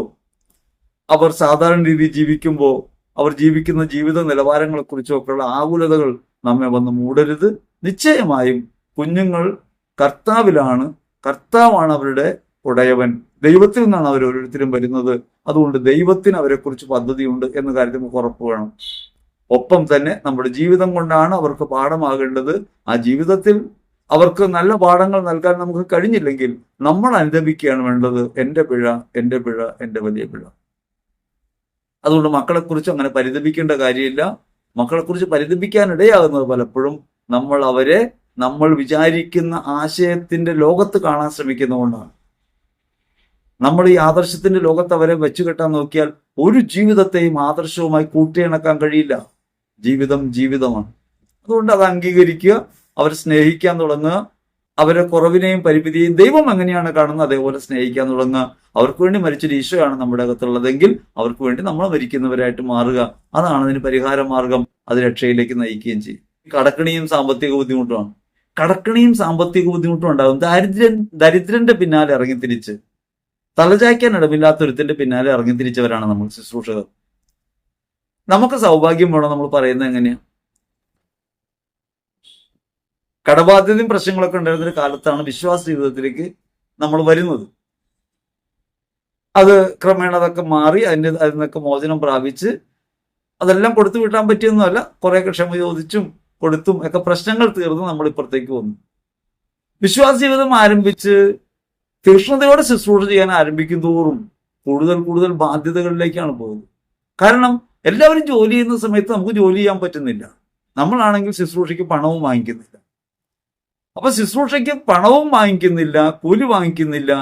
അവർ സാധാരണ രീതിയിൽ ജീവിക്കുമ്പോൾ അവർ ജീവിക്കുന്ന ജീവിത നിലവാരങ്ങളെക്കുറിച്ചോ ഒക്കെയുള്ള ആകുലതകൾ നമ്മെ വന്ന് മൂടരുത്. നിശ്ചയമായും കുഞ്ഞുങ്ങൾ കർത്താവാണ് അവരുടെ ഉടയവൻ. ദൈവത്തിൽ നിന്നാണ് അവർ ഓരോരുത്തരും വരുന്നത്. അതുകൊണ്ട് ദൈവത്തിന് അവരെക്കുറിച്ച് പദ്ധതിയുണ്ട് എന്ന കാര്യത്തിൽ നമുക്ക് ഉറപ്പ് വേണം. ഒപ്പം തന്നെ നമ്മുടെ ജീവിതം കൊണ്ടാണ് അവർക്ക് പാഠമാകേണ്ടത്. ആ ജീവിതത്തിൽ അവർക്ക് നല്ല പാഠങ്ങൾ നൽകാൻ നമുക്ക് കഴിഞ്ഞില്ലെങ്കിൽ നമ്മൾ അനുദപിക്കുകയാണ് വേണ്ടത്. എൻ്റെ പിഴ, എൻ്റെ വലിയ പിഴ. അതുകൊണ്ട് മക്കളെക്കുറിച്ച് അങ്ങനെ പരിതപിക്കേണ്ട കാര്യമില്ല. മക്കളെക്കുറിച്ച് പരിതപിക്കാൻ ഇടയാകുന്നത് പലപ്പോഴും നമ്മൾ വിചാരിക്കുന്ന ആശയത്തിന്റെ ലോകത്ത് കാണാൻ ശ്രമിക്കുന്നതുകൊണ്ടാണ്. നമ്മൾ ഈ ആദർശത്തിന്റെ ലോകത്ത് അവരെ വെച്ചുകെട്ടാൻ നോക്കിയാൽ ഒരു ജീവിതത്തെയും ആദർശവുമായി കൂട്ടിയിണക്കാൻ കഴിയില്ല. ജീവിതം ജീവിതമാണ്. അതുകൊണ്ട് അത് അംഗീകരിക്കുക, അവരെ സ്നേഹിക്കാൻ തുടങ്ങുക, അവരെ കുറവിനെയും പരിമിതിയെയും ദൈവം എങ്ങനെയാണ് കാണുന്നത് അതേപോലെ സ്നേഹിക്കാൻ തുടങ്ങുക. അവർക്ക് വേണ്ടി മരിച്ചൊരു ഈശോയാണ് നമ്മുടെ അകത്തുള്ളതെങ്കിൽ അവർക്ക് വേണ്ടി നമ്മൾ മരിക്കുന്നവരായിട്ട് മാറുക. അതാണ് അതിന് പരിഹാര മാർഗം. അത് രക്ഷയിലേക്ക് നയിക്കുകയും ചെയ്യും. കടക്കണിയും സാമ്പത്തിക ബുദ്ധിമുട്ടുമാണ്. കടക്കണിയും സാമ്പത്തിക ബുദ്ധിമുട്ടും ഉണ്ടാകും. ദരിദ്രന്റെ പിന്നാലെ ഇറങ്ങിത്തിരിച്ച്, തലചായ്ക്കാൻ ഇടമില്ലാത്തൊരുത്തിന്റെ പിന്നാലെ ഇറങ്ങിത്തിരിച്ചവരാണ് നമ്മൾ ശുശ്രൂഷകർ. നമുക്ക് സൗഭാഗ്യം വേണം നമ്മൾ പറയുന്നത് എങ്ങനെയാ? കടബാധ്യതയും പ്രശ്നങ്ങളൊക്കെ ഉണ്ടായിരുന്നൊരു കാലത്താണ് വിശ്വാസ ജീവിതത്തിലേക്ക് നമ്മൾ വരുന്നത്. അത് ക്രമേണ അതൊക്കെ മാറി അതിൽ നിന്നൊക്കെ മോചനം പ്രാപിച്ച്, അതെല്ലാം കൊടുത്തു വിട്ടാൻ പറ്റിയൊന്നുമല്ല, കുറേയൊക്കെ ക്ഷമ ചോദിച്ചും കൊടുത്തും ഒക്കെ പ്രശ്നങ്ങൾ തീർന്ന് നമ്മൾ ഇപ്പുറത്തേക്ക് വന്നു. വിശ്വാസ ജീവിതം ആരംഭിച്ച് തീക്ഷ്ണതയോടെ ശുശ്രൂഷ ചെയ്യാൻ ആരംഭിക്കും തോറും കൂടുതൽ കൂടുതൽ ബാധ്യതകളിലേക്കാണ് പോകുന്നത്. കാരണം എല്ലാവരും ജോലി ചെയ്യുന്ന സമയത്ത് നമുക്ക് ജോലി ചെയ്യാൻ പറ്റുന്നില്ല. നമ്മളാണെങ്കിൽ ശുശ്രൂഷയ്ക്ക് പണവും വാങ്ങിക്കുന്നില്ല. അപ്പൊ ശുശ്രൂഷയ്ക്ക് പണവും വാങ്ങിക്കുന്നില്ല, കൂലി വാങ്ങിക്കുന്നില്ല,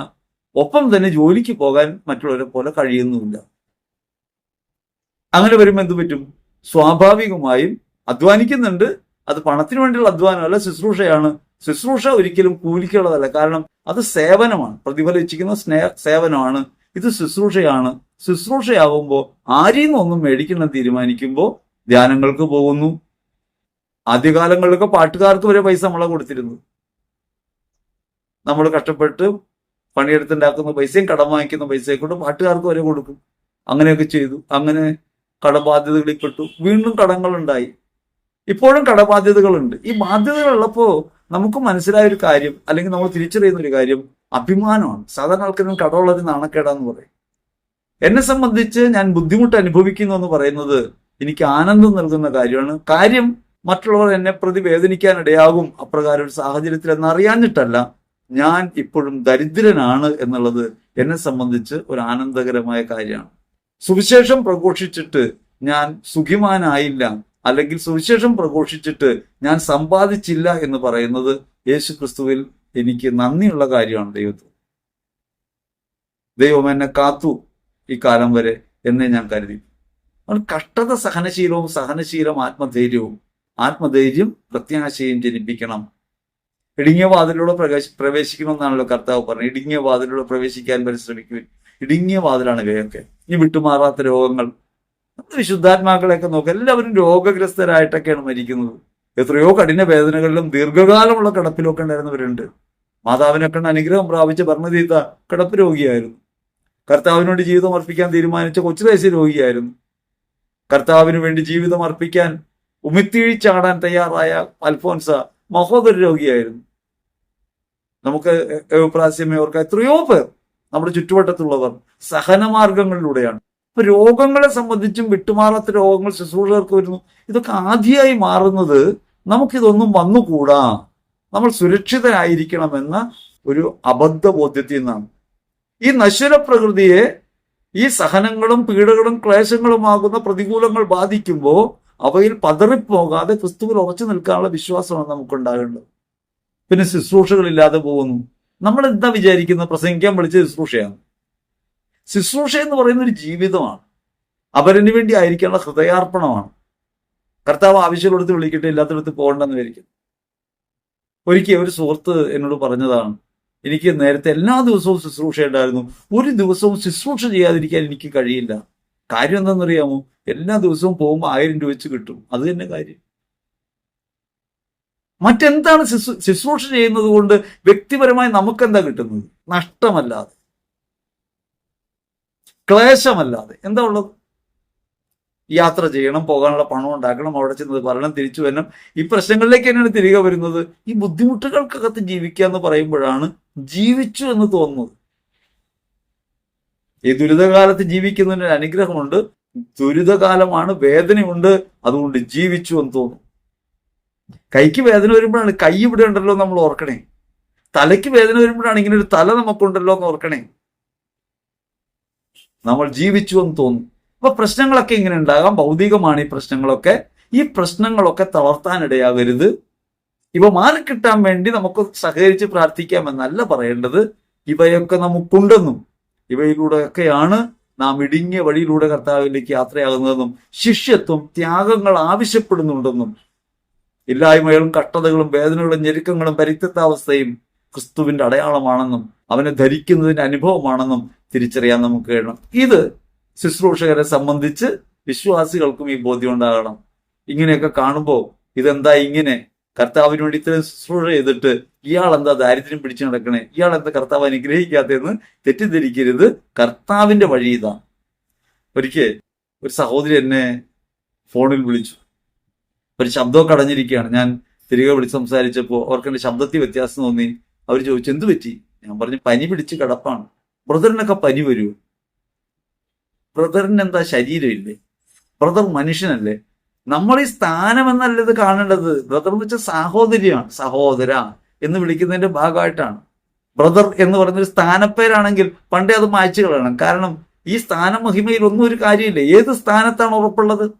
ഒപ്പം തന്നെ ജോലിക്ക് പോകാൻ മറ്റുള്ളവരെ പോലെ കഴിയുന്നുമില്ല. അങ്ങനെ വരുമ്പോൾ എന്ത് പറ്റും? സ്വാഭാവികമായും അധ്വാനിക്കുന്നുണ്ട്. അത് പണത്തിന് വേണ്ടിയുള്ള അധ്വാനമല്ല, ശുശ്രൂഷയാണ്. ശുശ്രൂഷ ഒരിക്കലും കൂലിക്കുള്ളതല്ല. കാരണം അത് സേവനമാണ്, പ്രതിഫലിച്ചിരിക്കുന്ന സേവനമാണ്. ഇത് ശുശ്രൂഷയാണ്. ശുശ്രൂഷയാവുമ്പോൾ ആരിൽ നിന്നൊന്നും മേടിക്കണം തീരുമാനിക്കുമ്പോൾ ധ്യാനങ്ങൾക്ക് പോകുന്നു. ആദ്യകാലങ്ങളിലൊക്കെ പാട്ടുകാർക്ക് വരെ പൈസ നമ്മളെ കൊടുത്തിരുന്നു. നമ്മൾ കഷ്ടപ്പെട്ട് പണിയെടുത്തുണ്ടാക്കുന്ന പൈസയും കടം വാങ്ങിക്കുന്ന പൈസയെ കൊണ്ട് പാട്ടുകാർക്ക് വരെ കൊടുക്കും. അങ്ങനെയൊക്കെ ചെയ്തു. അങ്ങനെ കടബാധ്യതകളിൽ പെട്ടു. വീണ്ടും കടങ്ങളുണ്ടായി. ഇപ്പോഴും കടബാധ്യതകളുണ്ട്. ഈ ബാധ്യതകളുള്ളപ്പോൾ നമുക്ക് മനസ്സിലായ ഒരു കാര്യം, അല്ലെങ്കിൽ നമ്മൾ തിരിച്ചറിയുന്ന ഒരു കാര്യം, അഭിമാനമാണ്. സാധാരണ ആൾക്കാരും കടമുള്ളത് നാണക്കേടാന്ന് പറയും. എന്നെ സംബന്ധിച്ച് ഞാൻ ബുദ്ധിമുട്ട് അനുഭവിക്കുന്നു എന്ന് പറയുന്നത് എനിക്ക് ആനന്ദം നൽകുന്ന കാര്യമാണ്. കാര്യം മറ്റുള്ളവർ എന്നെ പ്രതി വേദനിക്കാൻ ഇടയാകും അപ്രകാരം ഒരു സാഹചര്യത്തിൽ എന്നറിയാഞ്ഞിട്ടല്ല. ഞാൻ ഇപ്പോഴും ദരിദ്രനാണ് എന്നുള്ളത് എന്നെ സംബന്ധിച്ച് ഒരു ആനന്ദകരമായ കാര്യമാണ്. സുവിശേഷം പ്രഘോഷിച്ചിട്ട് ഞാൻ സുഖിമാനായില്ല, അല്ലെങ്കിൽ സുവിശേഷം പ്രഘോഷിച്ചിട്ട് ഞാൻ സമ്പാദിച്ചില്ല എന്ന് പറയുന്നത് യേശു ക്രിസ്തുവിൽ എനിക്ക് നന്ദിയുള്ള കാര്യമാണ്. ദൈവം എന്നെ കാത്തു ഈ കാലം വരെ എന്നേ ഞാൻ കരുതി. കഷ്ടത സഹനശീലവും, സഹനശീലം ആത്മധൈര്യം പ്രത്യാശയും ജനിപ്പിക്കണം. ഇടുങ്ങിയ വാതിലൂടെ പ്രവേശിക്കണമെന്നാണല്ലോ കർത്താവ് പറഞ്ഞത്. ഇടുങ്ങിയ വാതിലൂടെ പ്രവേശിക്കാൻ പരിശ്രമിക്കുവിൻ. ഇടുങ്ങിയ വാതിലാണ് ഇവയൊക്കെ. ഈ വിട്ടുമാറാത്ത രോഗങ്ങൾ. വിശുദ്ധാത്മാക്കളെയൊക്കെ നോക്കുക, എല്ലാവരും രോഗഗ്രസ്തരായിട്ടൊക്കെയാണ് മരിക്കുന്നത്. എത്രയോ കഠിന വേദനകളിലും ദീർഘകാലമുള്ള കിടപ്പിലൊക്കെ ഉണ്ടായിരുന്നവരുണ്ട്. മാതാവിനൊക്കെ അനുഗ്രഹം പ്രാപിച്ച ഭരണതീത്ത കിടപ്പ് രോഗിയായിരുന്നു. കർത്താവിനോട് ജീവിതം അർപ്പിക്കാൻ തീരുമാനിച്ച കൊച്ചുവയസ്സ് രോഗിയായിരുന്നു. കർത്താവിന് വേണ്ടി ജീവിതം അർപ്പിക്കാൻ ഉമിത്തിഴിച്ചാടാൻ തയ്യാറായ അൽഫോൻസ മഹോദര രോഗിയായിരുന്നു. നമുക്ക് പ്രാസ്യമേ ഓർക്കാം, എത്രയോ പേർ നമ്മുടെ ചുറ്റുവട്ടത്തുള്ളവർ സഹനമാർഗങ്ങളിലൂടെയാണ്. ഇപ്പൊ രോഗങ്ങളെ സംബന്ധിച്ചും വിട്ടുമാറാത്ത രോഗങ്ങൾ ശുശ്രൂഷകർക്ക് വരുന്നു. ഇതൊക്കെ ആദ്യമായി മാറുന്നത് നമുക്കിതൊന്നും വന്നുകൂടാ, നമ്മൾ സുരക്ഷിതരായിരിക്കണമെന്ന ഒരു അബദ്ധബോധ്യത്തിൽ നിന്നാണ്. ഈ നശ്വര പ്രകൃതിയെ ഈ സഹനങ്ങളും പീഡകളും ക്ലേശങ്ങളുമാകുന്ന പ്രതികൂലങ്ങൾ ബാധിക്കുമ്പോൾ അവയിൽ പതറിപ്പോകാതെ ക്രിസ്തുവിൽ ഉറച്ചു നിൽക്കാനുള്ള വിശ്വാസമാണ് നമുക്കുണ്ടാകേണ്ടത്. പിന്നെ ശുശ്രൂഷകളില്ലാതെ പോകുന്നു. നമ്മൾ എന്താ വിചാരിക്കുന്നത്? പ്രസംഗിക്കാൻ വിളിച്ച ശുശ്രൂഷയാണ്. ശുശ്രൂഷ എന്ന് പറയുന്ന ഒരു ജീവിതമാണ്. അവരന് വേണ്ടി ആയിരിക്കാനുള്ള ഹൃദയാർപ്പണമാണ്. കർത്താവ് ആവശ്യമുള്ളടത്ത് വിളിക്കട്ടെ, ഇല്ലാത്തടത്ത് പോകണ്ടെന്ന് വിചാരിക്കും. ഒരിക്കൽ ഒരു സുഹൃത്ത് എന്നോട് പറഞ്ഞതാണ്, എനിക്ക് നേരത്തെ എല്ലാ ദിവസവും ശുശ്രൂഷ ഉണ്ടായിരുന്നു, ഒരു ദിവസവും ശുശ്രൂഷ ചെയ്യാതിരിക്കാൻ എനിക്ക് കഴിയില്ല. കാര്യം എന്താണെന്നറിയാമോ? എല്ലാ ദിവസവും പോകുമ്പോൾ 1000 രൂപ വെച്ച് കിട്ടും. അത് തന്നെ കാര്യം. മറ്റെന്താണ് ശുശ്രൂഷ ചെയ്യുന്നത് കൊണ്ട് വ്യക്തിപരമായി നമുക്കെന്താ കിട്ടുന്നത്? നഷ്ടമല്ലാതെ, ക്ലേശമല്ലാതെ എന്താ ഉള്ളത്? യാത്ര ചെയ്യണം, പോകാനുള്ള പണം ഉണ്ടാക്കണം, അവിടെ ചെന്നത് പറയണം, തിരിച്ചു വരണം. ഈ പ്രശ്നങ്ങളിലേക്ക് തന്നെയാണ് തിരികെ വരുന്നത്. ഈ ബുദ്ധിമുട്ടുകൾക്കകത്ത് ജീവിക്കുക എന്ന് പറയുമ്പോഴാണ് ജീവിച്ചു എന്ന് തോന്നുന്നത്. ഈ ദുരിതകാലത്ത് ജീവിക്കുന്നതിന് ഒരു അനുഗ്രഹമുണ്ട്. ദുരിതകാലമാണ്, വേദനയുണ്ട്, അതുകൊണ്ട് ജീവിച്ചു എന്ന് തോന്നും. കൈക്ക് വേദന വരുമ്പോഴാണ് കൈ ഇവിടെ ഉണ്ടല്ലോ നമ്മൾ ഓർക്കണേ. തലയ്ക്ക് വേദന വരുമ്പോഴാണ് ഇങ്ങനെ ഒരു തല നമുക്കുണ്ടല്ലോ എന്ന് ഓർക്കണേ. നമ്മൾ ജീവിച്ചു എന്ന് തോന്നും. അപ്പൊ പ്രശ്നങ്ങളൊക്കെ ഇങ്ങനെ ഉണ്ടാകാം. ഭൗതികമാണ് ഈ പ്രശ്നങ്ങളൊക്കെ. ഈ പ്രശ്നങ്ങളൊക്കെ തളർത്താനിടയാകരുത്. ഇവ മാറിക്കിട്ടാൻ വേണ്ടി നമുക്ക് സഹകരിച്ച് പ്രാർത്ഥിക്കാമെന്നല്ല പറയേണ്ടത്. ഇവയൊക്കെ നമുക്കുണ്ടെന്നും ഇവയിലൂടെയൊക്കെയാണ് നാം ഇടുങ്ങിയ വഴിയിലൂടെ കർത്താവിലേക്ക് യാത്രയാകുന്നതെന്നും ശിഷ്യത്വം ത്യാഗങ്ങൾ ആവശ്യപ്പെടുന്നുണ്ടെന്നും ഇല്ലായ്മകളും കഷ്ടതകളും വേദനകളും ഞെരുക്കങ്ങളും പരിത്യക്താവസ്ഥയും ക്രിസ്തുവിന്റെ അടയാളമാണെന്നും അവനെ ധരിക്കുന്നതിന്റെ അനുഭവമാണെന്നും തിരിച്ചറിയാൻ നമുക്ക് കഴിയണം. ഇത് ശുശ്രൂഷകരെ സംബന്ധിച്ച് വിശ്വാസികൾക്കും ഈ ബോധ്യം ഉണ്ടാകണം. ഇങ്ങനെയൊക്കെ കാണുമ്പോൾ ഇതെന്താ ഇങ്ങനെ, കർത്താവിന് വേണ്ടി ഇത്രയും ശുശ്രൂഷ ചെയ്തിട്ട് ഇയാൾ എന്താ ദാരിദ്ര്യം പിടിച്ചു നടക്കണേ, ഇയാൾ എന്താ കർത്താവ് അനുഗ്രഹിക്കാത്തതെന്ന് തെറ്റിദ്ധരിക്കരുത്. കർത്താവിന്റെ വഴി ഇതാ. ഒരിക്കൽ ഒരു സഹോദരി എന്നെ ഫോണിൽ വിളിച്ചു. ഒരു ശബ്ദമൊക്കെ അടഞ്ഞിരിക്കുകയാണ്. ഞാൻ തിരികെ വിളിച്ച് സംസാരിച്ചപ്പോൾ അവർക്ക് എന്റെ ശബ്ദത്തിൽ വ്യത്യാസം തോന്നി. അവർ ചോദിച്ചു, എന്ത് പറ്റി? ഞാൻ പറഞ്ഞു, പനി പിടിച്ച് കിടപ്പാണ്. ബ്രദറിനൊക്കെ പനി വരുമോ? ബ്രദറിന് എന്താ ശരീരമില്ലേ? ബ്രദർ മനുഷ്യനല്ലേ? നമ്മൾ ഈ സ്ഥാനം എന്നല്ല ഇത് കാണേണ്ടത്. ബ്രദർ എന്ന് വെച്ചാൽ സഹോദരിയാണ്. സഹോദര എന്ന് വിളിക്കുന്നതിന്റെ ഭാഗമായിട്ടാണ്. ബ്രദർ എന്ന് പറയുന്നൊരു സ്ഥാനപ്പേരാണെങ്കിൽ പണ്ടേ അത് മായ്ച്ചു കളയണം. കാരണം ഈ സ്ഥാനമഹിമയിൽ ഒന്നും ഒരു കാര്യമില്ല. ഏത് സ്ഥാനത്താണ് ഉറപ്പുള്ളത്?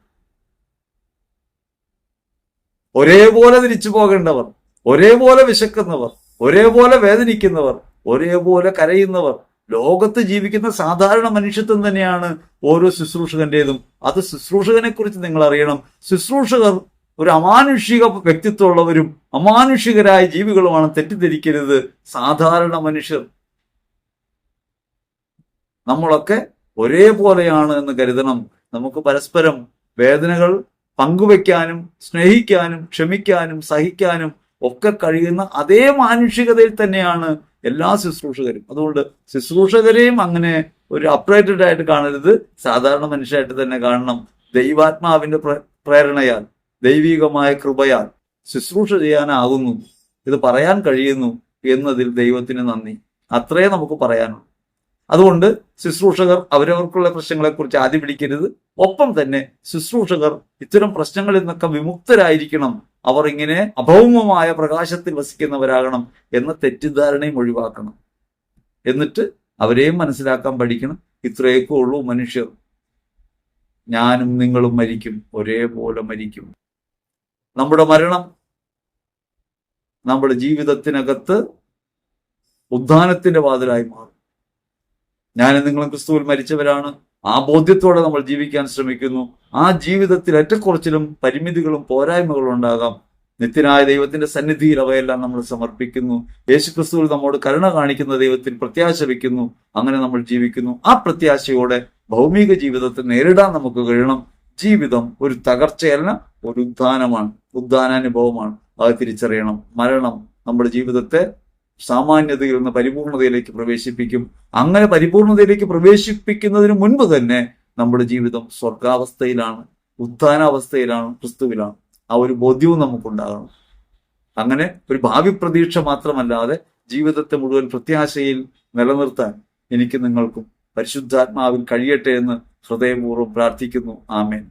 ഒരേപോലെ തിരിച്ചു പോകേണ്ടവർ, ഒരേപോലെ വിശക്കുന്നവർ, ഒരേപോലെ വേദനിക്കുന്നവർ, ഒരേപോലെ കരയുന്നവർ, ലോകത്ത് ജീവിക്കുന്ന സാധാരണ മനുഷ്യത്വം തന്നെയാണ് ഓരോ ശുശ്രൂഷകന്റേതും. അത് ശുശ്രൂഷകനെ കുറിച്ച് നിങ്ങൾ അറിയണം. ശുശ്രൂഷകർ ഒരു അമാനുഷിക വ്യക്തിത്വമുള്ളവരും അമാനുഷികരായ ജീവികളുമാണ്. തെറ്റിദ്ധരിക്കരുത്. സാധാരണ മനുഷ്യർ നമ്മളൊക്കെ ഒരേപോലെയാണ് എന്ന് കരുതണം. നമുക്ക് പരസ്പരം വേദനകൾ പങ്കുവെക്കാനും സ്നേഹിക്കാനും ക്ഷമിക്കാനും സഹിക്കാനും ഒക്കെ കഴിയുന്ന അതേ മാനുഷികതയിൽ തന്നെയാണ് എല്ലാ ശുശ്രൂഷകരും. അതുകൊണ്ട് ശുശ്രൂഷകരെയും അങ്ങനെ ഒരു അപ്ഡേറ്റഡ് ആയിട്ട് കാണരുത്, സാധാരണ മനുഷ്യരായിട്ട് തന്നെ കാണണം. ദൈവാത്മാവിന്റെ പ്രേരണയാൽ, ദൈവികമായ കൃപയാൽ ശുശ്രൂഷ ചെയ്യാനാകുന്നു, ഇത് പറയാൻ കഴിയുന്നു എന്നതിൽ ദൈവത്തിന് നന്ദി. അത്രേ നമുക്ക് പറയാനുള്ളൂ. അതുകൊണ്ട് ശുശ്രൂഷകർ അവരവർക്കുള്ള പ്രശ്നങ്ങളെക്കുറിച്ച് ആദ്യം പിടിക്കരുത്. ഒപ്പം തന്നെ ശുശ്രൂഷകർ ഇത്തരം പ്രശ്നങ്ങളിൽ നിന്നൊക്കെ വിമുക്തരായിരിക്കണം. അവർ ഇങ്ങനെ അഭൗമമായ പ്രകാശത്തിൽ വസിക്കുന്നവരാകണം എന്ന തെറ്റിദ്ധാരണയും ഒഴിവാക്കണം. എന്നിട്ട് അവരെയും മനസ്സിലാക്കാൻ പഠിക്കണം. ഇത്രയൊക്കെ ഉള്ളൂ മനുഷ്യർ. ഞാനും നിങ്ങളും മരിക്കും, ഒരേപോലെ മരിക്കും. നമ്മുടെ മരണം നമ്മുടെ ജീവിതത്തിനകത്ത് ഉദ്ധാനത്തിന്റെ വാതിലായി മാറും. ഞാനും നിങ്ങളും ക്രിസ്തുവിൽ മരിച്ചവരാണ്. ആ ബോധ്യത്തോടെ നമ്മൾ ജീവിക്കാൻ ശ്രമിക്കുന്നു. ആ ജീവിതത്തിൽ ഏറ്റക്കുറച്ചിലും പരിമിതികളും പോരായ്മകളും ഉണ്ടാകാം. നിത്യനായ ദൈവത്തിന്റെ സന്നിധിയിൽ അവയെല്ലാം നമ്മൾ സമർപ്പിക്കുന്നു. യേശുക്രിസ്തുവിൽ നമ്മോട് കരുണ കാണിക്കുന്ന ദൈവത്തിൽ പ്രത്യാശ വയ്ക്കുന്നു. അങ്ങനെ നമ്മൾ ജീവിക്കുന്നു. ആ പ്രത്യാശയോടെ ഭൗമിക ജീവിതത്തെ നേരിടാൻ നമുക്ക് കഴിയണം. ജീവിതം ഒരു തകർച്ചയല്ല, ഒരു ഉദ്ധാനമാണ്, ഉദ്ധാനാനുഭവമാണ്. അത് തിരിച്ചറിയണം. മരണം നമ്മുടെ ജീവിതത്തെ സാമാന്യതയിൽ നിന്ന് പരിപൂർണതയിലേക്ക് പ്രവേശിപ്പിക്കും. അങ്ങനെ പരിപൂർണതയിലേക്ക് പ്രവേശിപ്പിക്കുന്നതിന് മുൻപ് തന്നെ നമ്മുടെ ജീവിതം സ്വർഗാവസ്ഥയിലാണ്, ഉത്ഥാനാവസ്ഥയിലാണ്, ക്രിസ്തുവിലാണ്. ആ ഒരു ബോധ്യവും നമുക്കുണ്ടാകണം. അങ്ങനെ ഒരു ഭാവി പ്രതീക്ഷ മാത്രമല്ലാതെ ജീവിതത്തെ മുഴുവൻ പ്രത്യാശയിൽ നിലനിർത്താൻ എനിക്ക് നിങ്ങൾക്കും പരിശുദ്ധാത്മാവിൽ കഴിയട്ടെ എന്ന് ഹൃദയപൂർവ്വം പ്രാർത്ഥിക്കുന്നു. ആമേൻ.